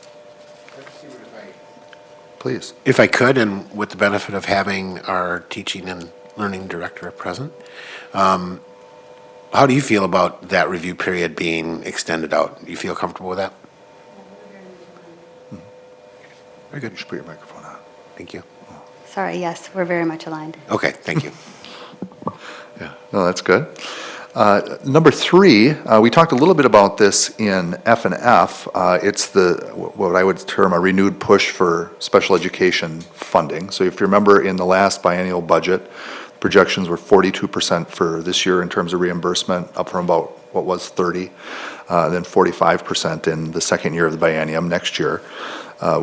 Please. If I could, and with the benefit of having our teaching and learning director present, how do you feel about that review period being extended out? Do you feel comfortable with that? Very good. You should put your microphone on. Thank you. Sorry, yes, we're very much aligned. Okay, thank you. Yeah, no, that's good. Number 3, we talked a little bit about this in F&F. It's what I would term a renewed push for special education funding. So if you remember in the last biennial budget, projections were 42% for this year in terms of reimbursement, up from about what was 30, then 45% in the second year of the biennium next year.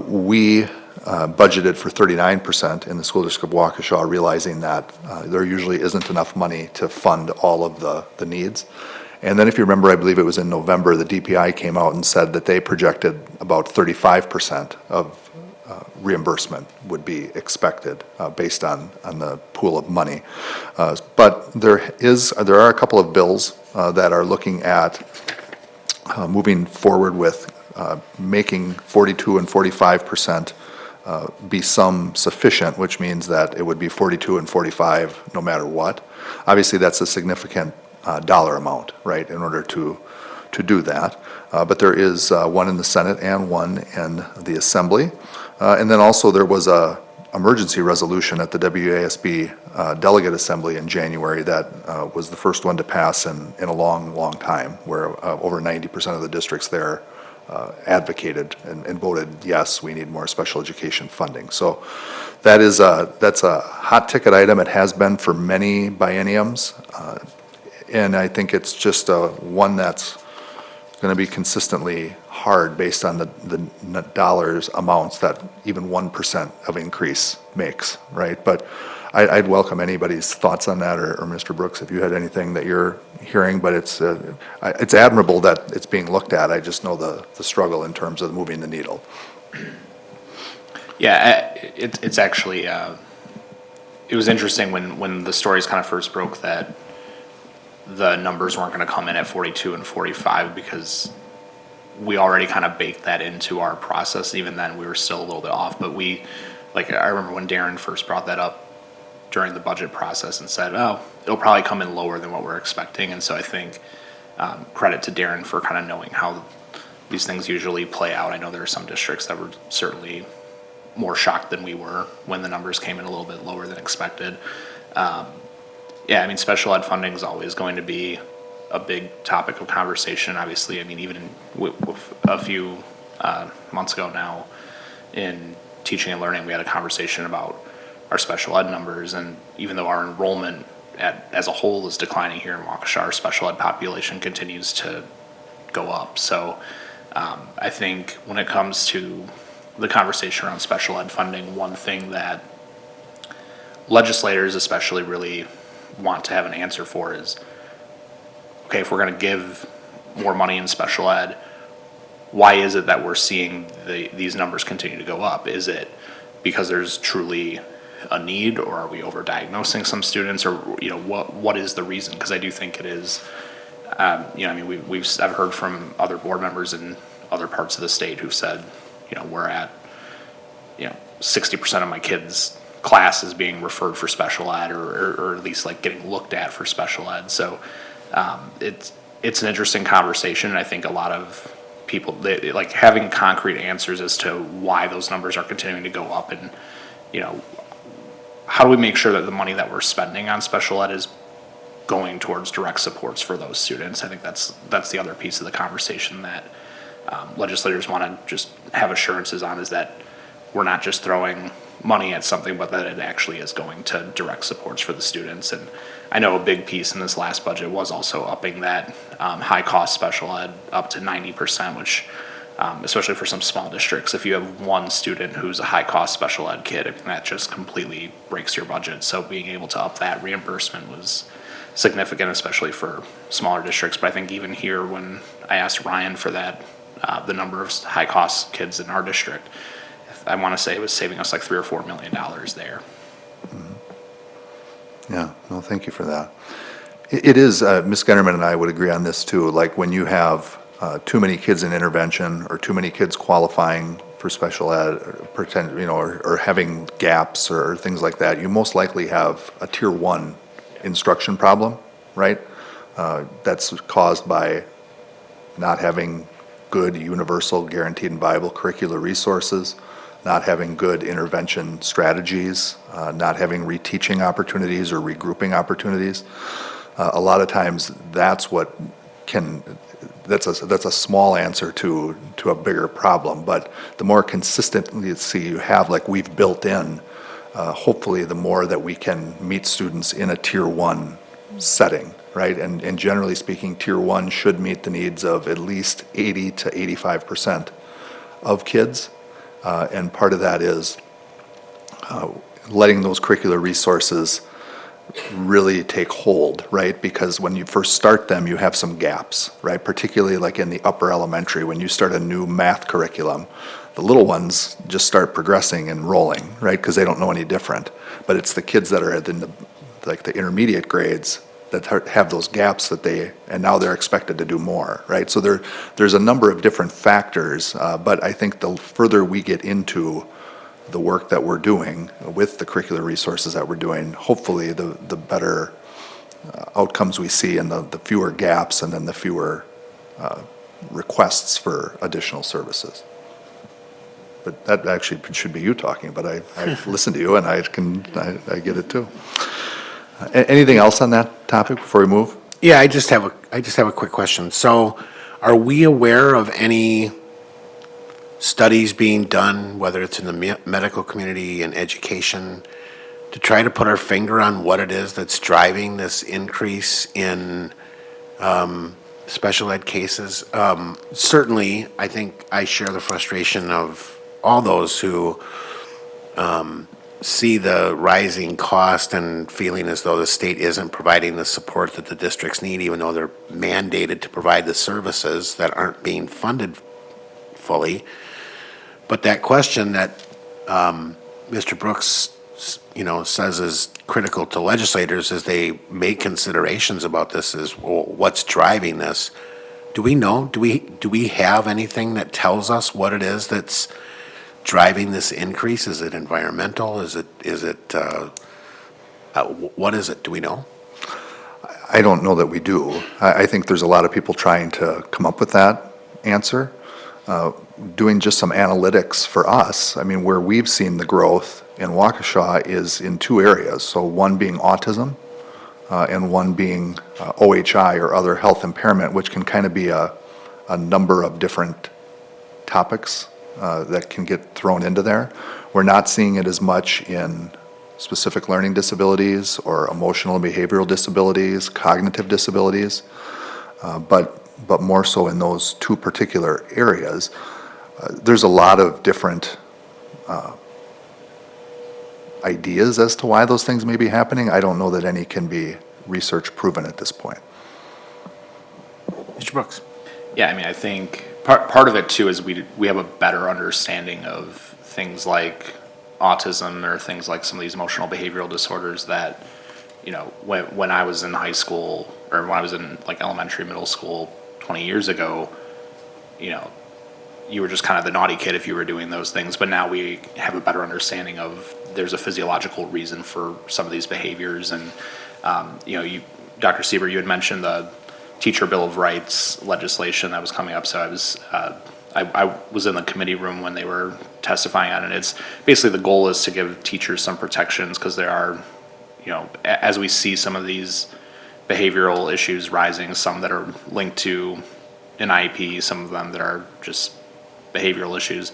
We budgeted for 39% in the school district of Waukesha, realizing that there usually isn't enough money to fund all of the needs. And then if you remember, I believe it was in November, the DPI came out and said that they projected about 35% of reimbursement would be expected based on the pool of money. But there are a couple of bills that are looking at moving forward with making 42 and 45% be sum sufficient, which means that it would be 42 and 45 no matter what. Obviously, that's a significant dollar amount, right, in order to do that. But there is one in the Senate and one in the Assembly. And then also there was a emergency resolution at the WASB Delegate Assembly in January that was the first one to pass in a long, long time, where over 90% of the districts there advocated and voted, yes, we need more special education funding. So that's a hot ticket item. It has been for many bienniums. And I think it's just one that's going to be consistently hard based on the dollars amounts that even 1% of increase makes, right? But I'd welcome anybody's thoughts on that, or Mr. Brooks, if you had anything that you're hearing, but it's admirable that it's being looked at. I just know the struggle in terms of moving the needle. Yeah, it's actually, it was interesting when the stories kind of first broke that the numbers weren't going to come in at 42 and 45, because we already kind of baked that into our process. Even then, we were still a little bit off, but I remember when Darren first brought that up during the budget process and said, oh, it'll probably come in lower than what we're expecting. And so I think credit to Darren for kind of knowing how these things usually play out. I know there are some districts that were certainly more shocked than we were when the numbers came in a little bit lower than expected. Yeah, I mean, special ed funding is always going to be a big topic of conversation. Obviously, I mean, even a few months ago now in teaching and learning, we had a conversation about our special ed numbers, and even though our enrollment as a whole is declining here in Waukesha, our special ed population continues to go up. So I think when it comes to the conversation around special ed funding, one thing that legislators especially really want to have an answer for is, okay, if we're going to give more money in special ed, why is it that we're seeing these numbers continue to go up? Is it because there's truly a need, or are we overdiagnosing some students, or what is the reason? Because I do think it is. I mean, I've heard from other board members in other parts of the state who've said, we're at 60% of my kids' class is being referred for special ed, or at least like getting looked at for special ed. So it's an interesting conversation, and I think a lot of people, they like having concrete answers as to why those numbers are continuing to go up, and how do we make sure that the money that we're spending on special ed is going towards direct supports for those students. I think that's the other piece of the conversation that legislators want to just have assurances on, is that we're not just throwing money at something, but that it actually is going to direct supports for the students. And I know a big piece in this last budget was also upping that high-cost special ed up to 90%, which, especially for some small districts, if you have one student who's a high-cost special ed kid, I mean, that just completely breaks your budget. So being able to up that reimbursement was significant, especially for smaller districts. But I think even here, when I asked Ryan for that, the number of high-cost kids in our district, I want to say it was saving us like $3 or $4 million there. Yeah, no, thank you for that. It is, Ms. Genderman and I would agree on this too, like when you have too many kids in intervention, or too many kids qualifying for special ed, or having gaps or things like that, you most likely have a tier 1 instruction problem, right? That's caused by not having good, universal, guaranteed, and viable curricular resources, not having good intervention strategies, not having reteaching opportunities or regrouping opportunities. A lot of times that's a small answer to a bigger problem, but the more consistency you have, like we've built in, hopefully the more that we can meet students in a tier 1 setting, right? And generally speaking, tier 1 should meet the needs of at least 80 to 85% of kids. And part of that is letting those curricular resources really take hold, right? Because when you first start them, you have some gaps, right? Particularly like in the upper elementary, when you start a new math curriculum, the little ones just start progressing and rolling, right? Because they don't know any different. But it's the kids that are in the intermediate grades that have those gaps and now they're expected to do more, right? So there's a number of different factors, but I think the further we get into the work that we're doing with the curricular resources that we're doing, hopefully the better outcomes we see and the fewer gaps and then the fewer requests for additional services. But that actually should be you talking, but I listen to you and I get it too. Anything else on that topic before we move? Yeah, I just have a quick question. So, are we aware of any studies being done, whether it's in the medical community and education, to try to put our finger on what it is that's driving this increase in special ed cases? Certainly, I think I share the frustration of all those who see the rising cost and feeling as though the state isn't providing the support that the districts need, even though they're mandated to provide the services that aren't being funded fully. But that question that Mr. Brooks, says is critical to legislators as they make considerations about this is, well, what's driving this? Do we know? Do we have anything that tells us what it is that's driving this increase? Is it environmental? Is it what is it? Do we know? I don't know that we do. I think there's a lot of people trying to come up with that answer. Doing just some analytics for us, I mean, where we've seen the growth in Waukesha is in two areas. So one being autism and one being OHI or other health impairment, which can kind of be a number of different topics that can get thrown into there. We're not seeing it as much in specific learning disabilities or emotional and behavioral disabilities, cognitive disabilities, but more so in those two particular areas. There's a lot of different ideas as to why those things may be happening. I don't know that any can be research proven at this point. Mr. Brooks? Yeah, I mean, I think part of it too is we have a better understanding of things like autism or things like some of these emotional behavioral disorders that, when I was in high school or when I was in like elementary, middle school 20 years ago, you were just kind of the naughty kid if you were doing those things. But now we have a better understanding of there's a physiological reason for some of these behaviors. And, Dr. Sieber, you had mentioned the Teacher Bill of Rights legislation that was coming up. So I was in the committee room when they were testifying on it. It's basically the goal is to give teachers some protections because there are, as we see some of these behavioral issues rising, some that are linked to an IEP, some of them that are just behavioral issues.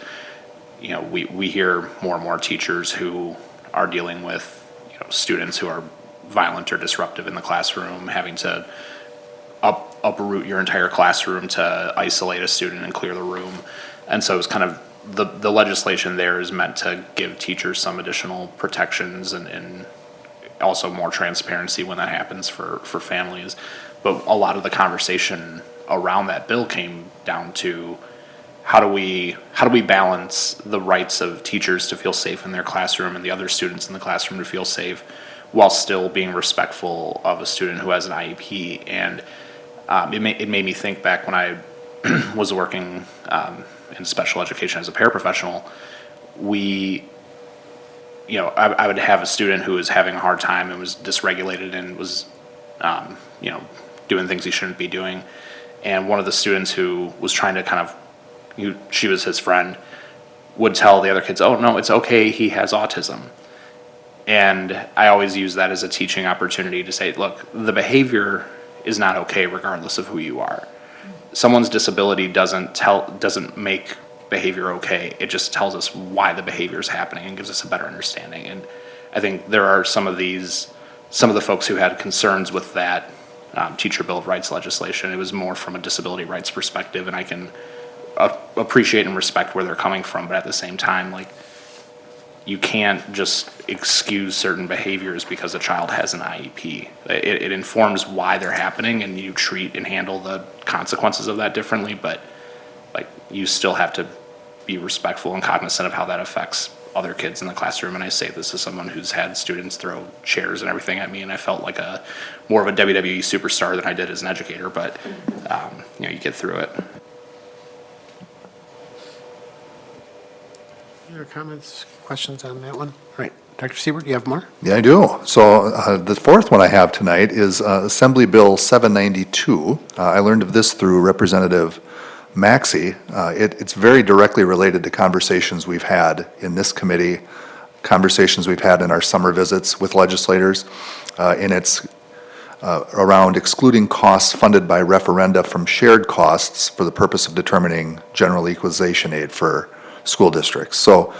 We hear more and more teachers who are dealing with, students who are violent or disruptive in the classroom, having to uproot your entire classroom to isolate a student and clear the room. And so it's kind of the legislation there is meant to give teachers some additional protections and also more transparency when that happens for families. But a lot of the conversation around that bill came down to how do we balance the rights of teachers to feel safe in their classroom and the other students in the classroom to feel safe while still being respectful of a student who has an IEP. And it made me think back when I was working in special education as a paraprofessional. I would have a student who was having a hard time and was dysregulated and was, doing things he shouldn't be doing. And one of the students who was trying to she was his friend, would tell the other kids, oh, no, it's okay, he has autism. And I always use that as a teaching opportunity to say, look, the behavior is not okay regardless of who you are. Someone's disability doesn't make behavior okay. It just tells us why the behavior is happening and gives us a better understanding. And I think there are some of the folks who had concerns with that Teacher Bill of Rights legislation. It was more from a disability rights perspective, and I can appreciate and respect where they're coming from, but at the same time, you can't just excuse certain behaviors because a child has an IEP. It informs why they're happening, and you treat and handle the consequences of that differently, but you still have to be respectful and cognizant of how that affects other kids in the classroom, and I say this as someone who's had students throw chairs and everything at me, and I felt like more of a WWE superstar than I did as an educator, but, you get through it. Any other comments, questions on that one? All right, Dr. Siebert, you have more? Yeah, I do. So the fourth one I have tonight is Assembly Bill 792. I learned of this through Representative Maxey. It's very directly related to conversations we've had in this committee, conversations we've had in our summer visits with legislators, and it's around excluding costs funded by referenda from shared costs for the purpose of determining general equalization aid for school districts. So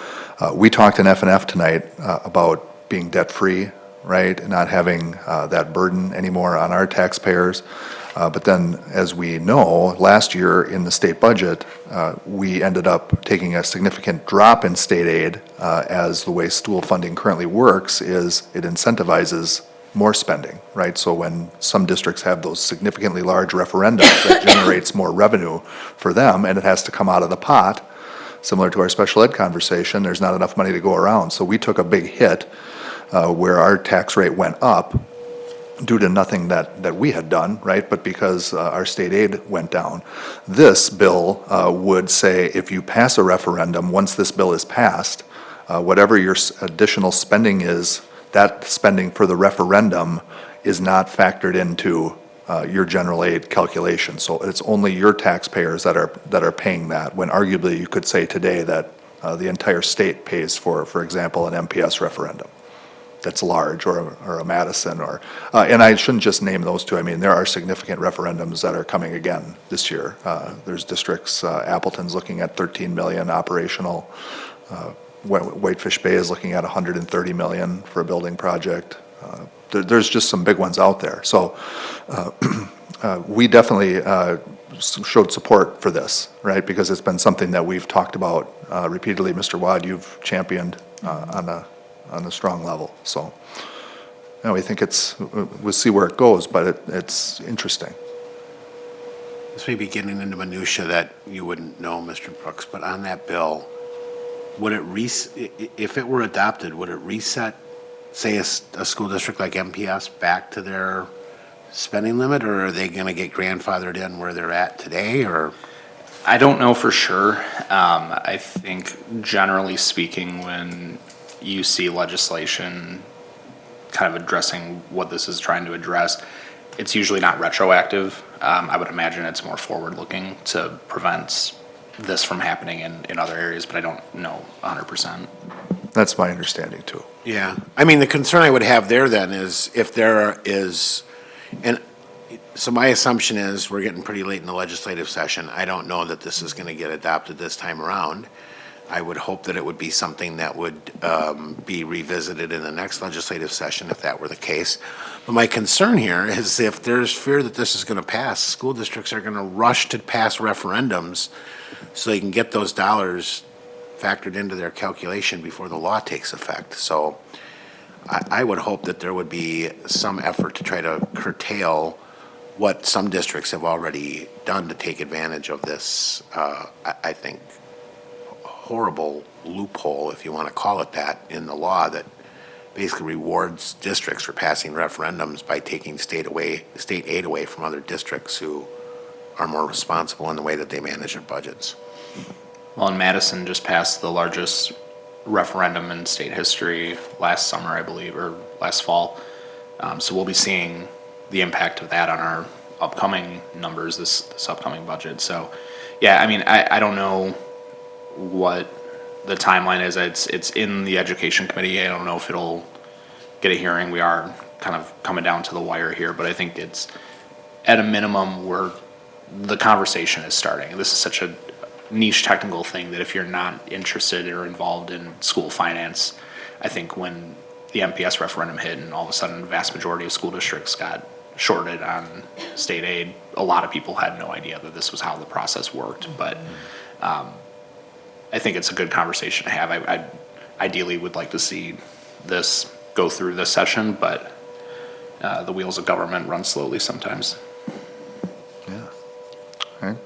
we talked in F&F tonight about being debt-free, right, and not having that burden anymore on our taxpayers. But then, as we know, last year in the state budget, we ended up taking a significant drop in state aid, as the way school funding currently works is it incentivizes more spending, right? So when some districts have those significantly large referendums, that generates more revenue for them, and it has to come out of the pot. Similar to our special ed conversation, there's not enough money to go around. So we took a big hit where our tax rate went up due to nothing that we had done, right? But because our state aid went down. This bill would say if you pass a referendum, once this bill is passed, whatever your additional spending is, that spending for the referendum is not factored into your general aid calculation. So it's only your taxpayers that are paying that, when arguably you could say today that the entire state pays for example, an MPS referendum that's large, or a Madison, and I shouldn't just name those two. I mean, there are significant referendums that are coming again this year. There's districts, Appleton's looking at 13 million operational. Whitefish Bay is looking at 130 million for a building project. There's just some big ones out there. So we definitely showed support for this, right? Because it's been something that we've talked about repeatedly. Mr. Wad, you've championed on a strong level. So we think we'll see where it goes, but it's interesting. This may be getting into minutia that you wouldn't know, Mr. Brooks, but on that bill, would it if it were adopted, would it reset, say, a school district like MPS back to their spending limit, or are they going to get grandfathered in where they're at today, or? I don't know for sure. I think generally speaking, when you see legislation kind of addressing what this is trying to address, it's usually not retroactive. I would imagine it's more forward-looking to prevent this from happening in other areas, but I don't know 100%. That's my understanding too. Yeah, I mean, the concern I would have there then is if there is, and so my assumption is we're getting pretty late in the legislative session. I don't know that this is going to get adopted this time around. I would hope that it would be something that would be revisited in the next legislative session if that were the case. But my concern here is if there's fear that this is going to pass, school districts are going to rush to pass referendums so they can get those dollars factored into their calculation before the law takes effect. So I would hope that there would be some effort to try to curtail what some districts have already done to take advantage of this, I think, horrible loophole, if you want to call it that, in the law that basically rewards districts for passing referendums by taking state aid away from other districts who are more responsible in the way that they manage their budgets. Well, and Madison just passed the largest referendum in state history last summer, I believe, or last fall. So we'll be seeing the impact of that on our upcoming numbers, this upcoming budget. So, yeah, I mean, I don't know what the timeline is. It's in the education committee. I don't know if it'll get a hearing. We are kind of coming down to the wire here, but I think it's at a minimum where the conversation is starting. This is such a niche technical thing that if you're not interested or involved in school finance, I think when the MPS referendum hit and all of a sudden the vast majority of school districts got shorted on state aid, a lot of people had no idea that this was how the process worked. But I think it's a good conversation to have. I ideally would like to see this go through this session, but the wheels of government run slowly sometimes. Yeah. All right.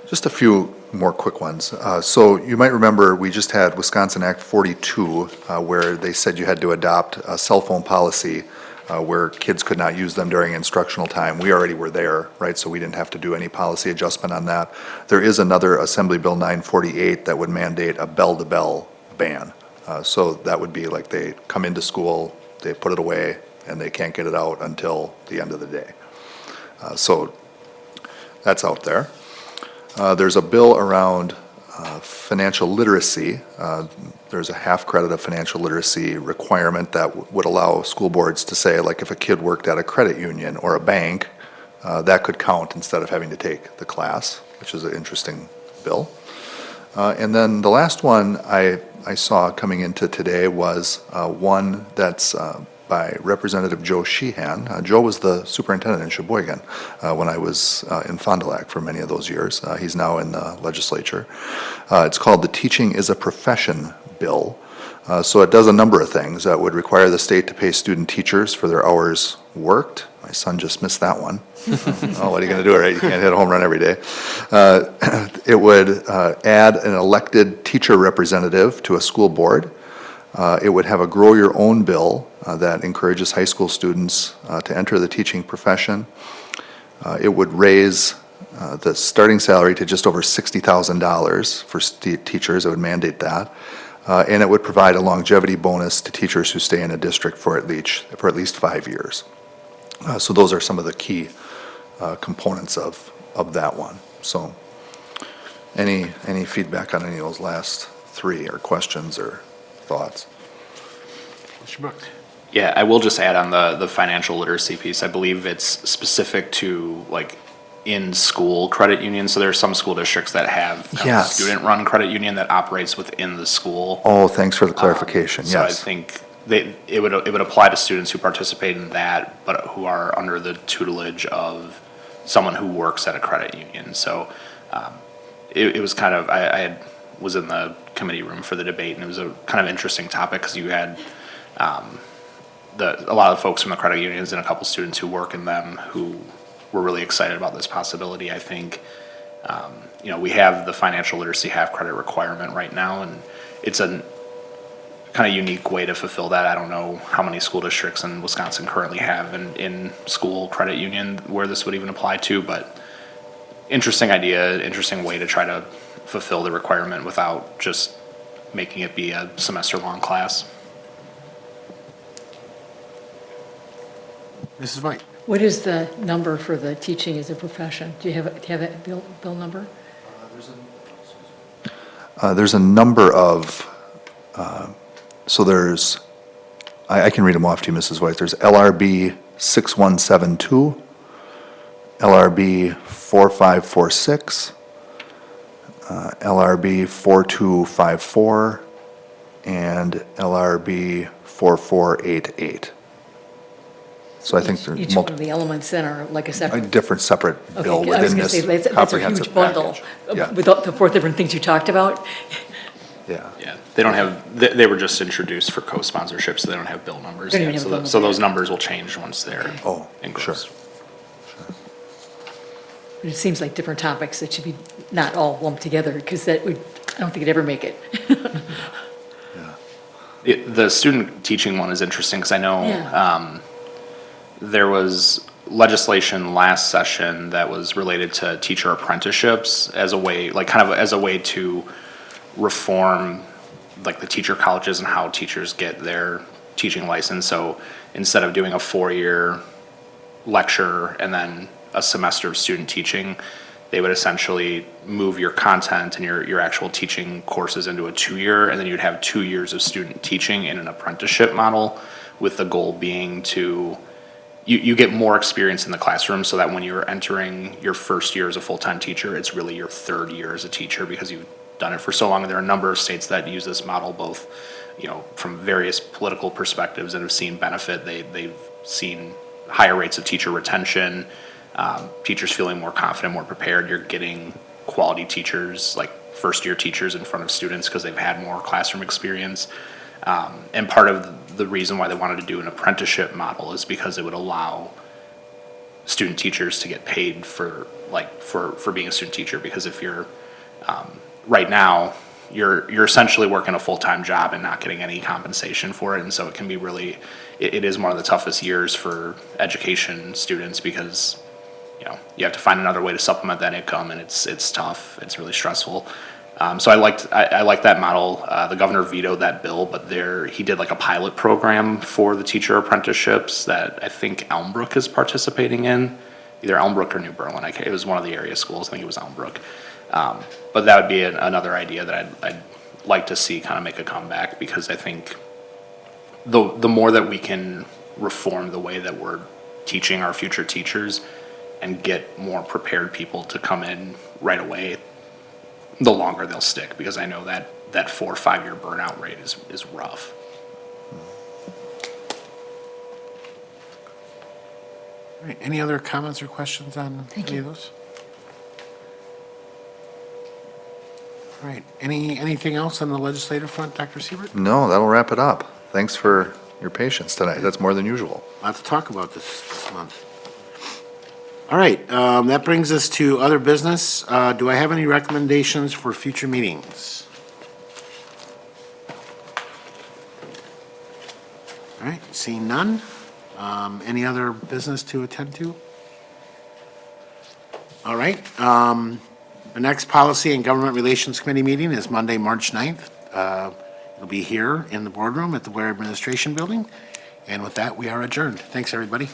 Just a few more quick ones. So you might remember, we just had Wisconsin Act 42, where they said you had to adopt a cell phone policy where kids could not use them during instructional time. We already were there, right, so we didn't have to do any policy adjustment on that. There is another Assembly Bill 948 that would mandate a bell-to-bell ban. So that would be like they come into school, they put it away, and they can't get it out until the end of the day. So that's out there. There's a bill around financial literacy. There's a half credit of financial literacy requirement that would allow school boards to say, like, if a kid worked at a credit union or a bank, that could count instead of having to take the class, which is an interesting bill. And then the last one I saw coming into today was one that's by Representative Joe Sheehan. Joe was the superintendent in Sheboygan when I was in Fond du Lac for many of those years. He's now in the legislature. It's called the Teaching is a Profession Bill. So it does a number of things. That would require the state to pay student teachers for their hours worked. My son just missed that one. Oh, what are you going to do, right? You can't hit a home run every day. It would add an elected teacher representative to a school board. It would have a grow your own bill that encourages high school students to enter the teaching profession. It would raise the starting salary to just over $60,000 for teachers. It would mandate that. And it would provide a longevity bonus to teachers who stay in a district for at least 5 years. So those are some of the key components of that one. So any feedback on any of those last three, or questions or thoughts? Mr. Brooks? Yeah, I will just add on the financial literacy piece. I believe it's specific to like in-school credit unions. So there are some school districts that have kind of a Yes. student-run credit union that operates within the school. Oh, thanks for the clarification, So I yes. think it would apply to students who participate in that, but who are under the tutelage of someone who works at a credit union. So it was kind of, was in the committee room for the debate, and it was a kind of interesting topic because you had a lot of folks from the credit unions and a couple students who work in them who were really excited about this possibility. I think, we have the financial literacy half credit requirement right now, and it's a kind of unique way to fulfill that. I don't know how many school districts in Wisconsin currently have an in-school credit union where this would even apply to, but interesting idea, interesting way to try to fulfill the requirement without just making it be a semester-long class. Mrs. White? What is the number for the teaching as a profession? Do you have that bill number? There's a number of, so there's, I can read them off to you, Mrs. White. There's LRB 6172, LRB 4546, LRB 4254, and LRB 4488. So I think there's Each one of the elements then are like a a separate. different separate Okay, bill I was within gonna this say, that's a comprehensive huge bundle package. Yeah, with all the 4 different things you talked about. yeah. Yeah, they don't have, they were just introduced for co-sponsorship, so they don't have bill numbers Don't even yet. have So a bill tho- so number those yet. numbers will change once they're Oh, engrossed. sure. It seems like different topics that should be not all lumped together, because that would, I don't think it'd ever make it. The student teaching one is interesting, because I know Yeah. there was legislation last session that was related to teacher apprenticeships as a way, like kind of as a way to reform like the teacher colleges and how teachers get their teaching license. So instead of doing a 4-year lecture and then a semester of student teaching, they would essentially move your content and your actual teaching courses into a 2-year, and then you'd have 2 years of student teaching in an apprenticeship model, with the goal being to you get more experience in the classroom, so that when you're entering your first year as a full-time teacher, it's really your 3rd year as a teacher because you've done it for so long. And there are a number of states that use this model, both, from various political perspectives, and have seen benefit. They've seen higher rates of teacher retention, teachers feeling more confident, more prepared. You're getting quality teachers, like first-year teachers, in front of students because they've had more classroom experience. And part of the reason why they wanted to do an apprenticeship model is because it would allow student teachers to get paid for being a student teacher. Because if you're Right now, you're essentially working a full-time job and not getting any compensation for it, and so it can be really, it is one of the toughest years for education students because, you know, you have to find another way to supplement that income, and it's tough, it's really stressful. So I liked that model. The governor vetoed that bill, but he did like a pilot program for the teacher apprenticeships that I think Elmbrook is participating in, either Elmbrook or New Berlin. It was one of the area schools. I think it was Elmbrook. But that would be another idea that I'd like to see kind of make a comeback, because I think the more that we can reform the way that we're teaching our future teachers and get more prepared people to come in right away, the longer they'll stick, because I know that 4 or 5 year burnout rate is rough. All right, any other comments or questions on Thank any you. of those? All right, anything else on the legislative front, Dr. Siebert? No, that'll wrap it up. Thanks for your patience tonight. That's more than usual. Lot to talk about this month. All right, that brings us to other business. Do I have any recommendations for future meetings? All right, seeing none. Any other business to attend to? All right, the next Policy and Government Relations Committee meeting is Monday, March 9th. It'll be here in the boardroom at the Blair Administration Building. And with that, we are adjourned. Thanks, everybody.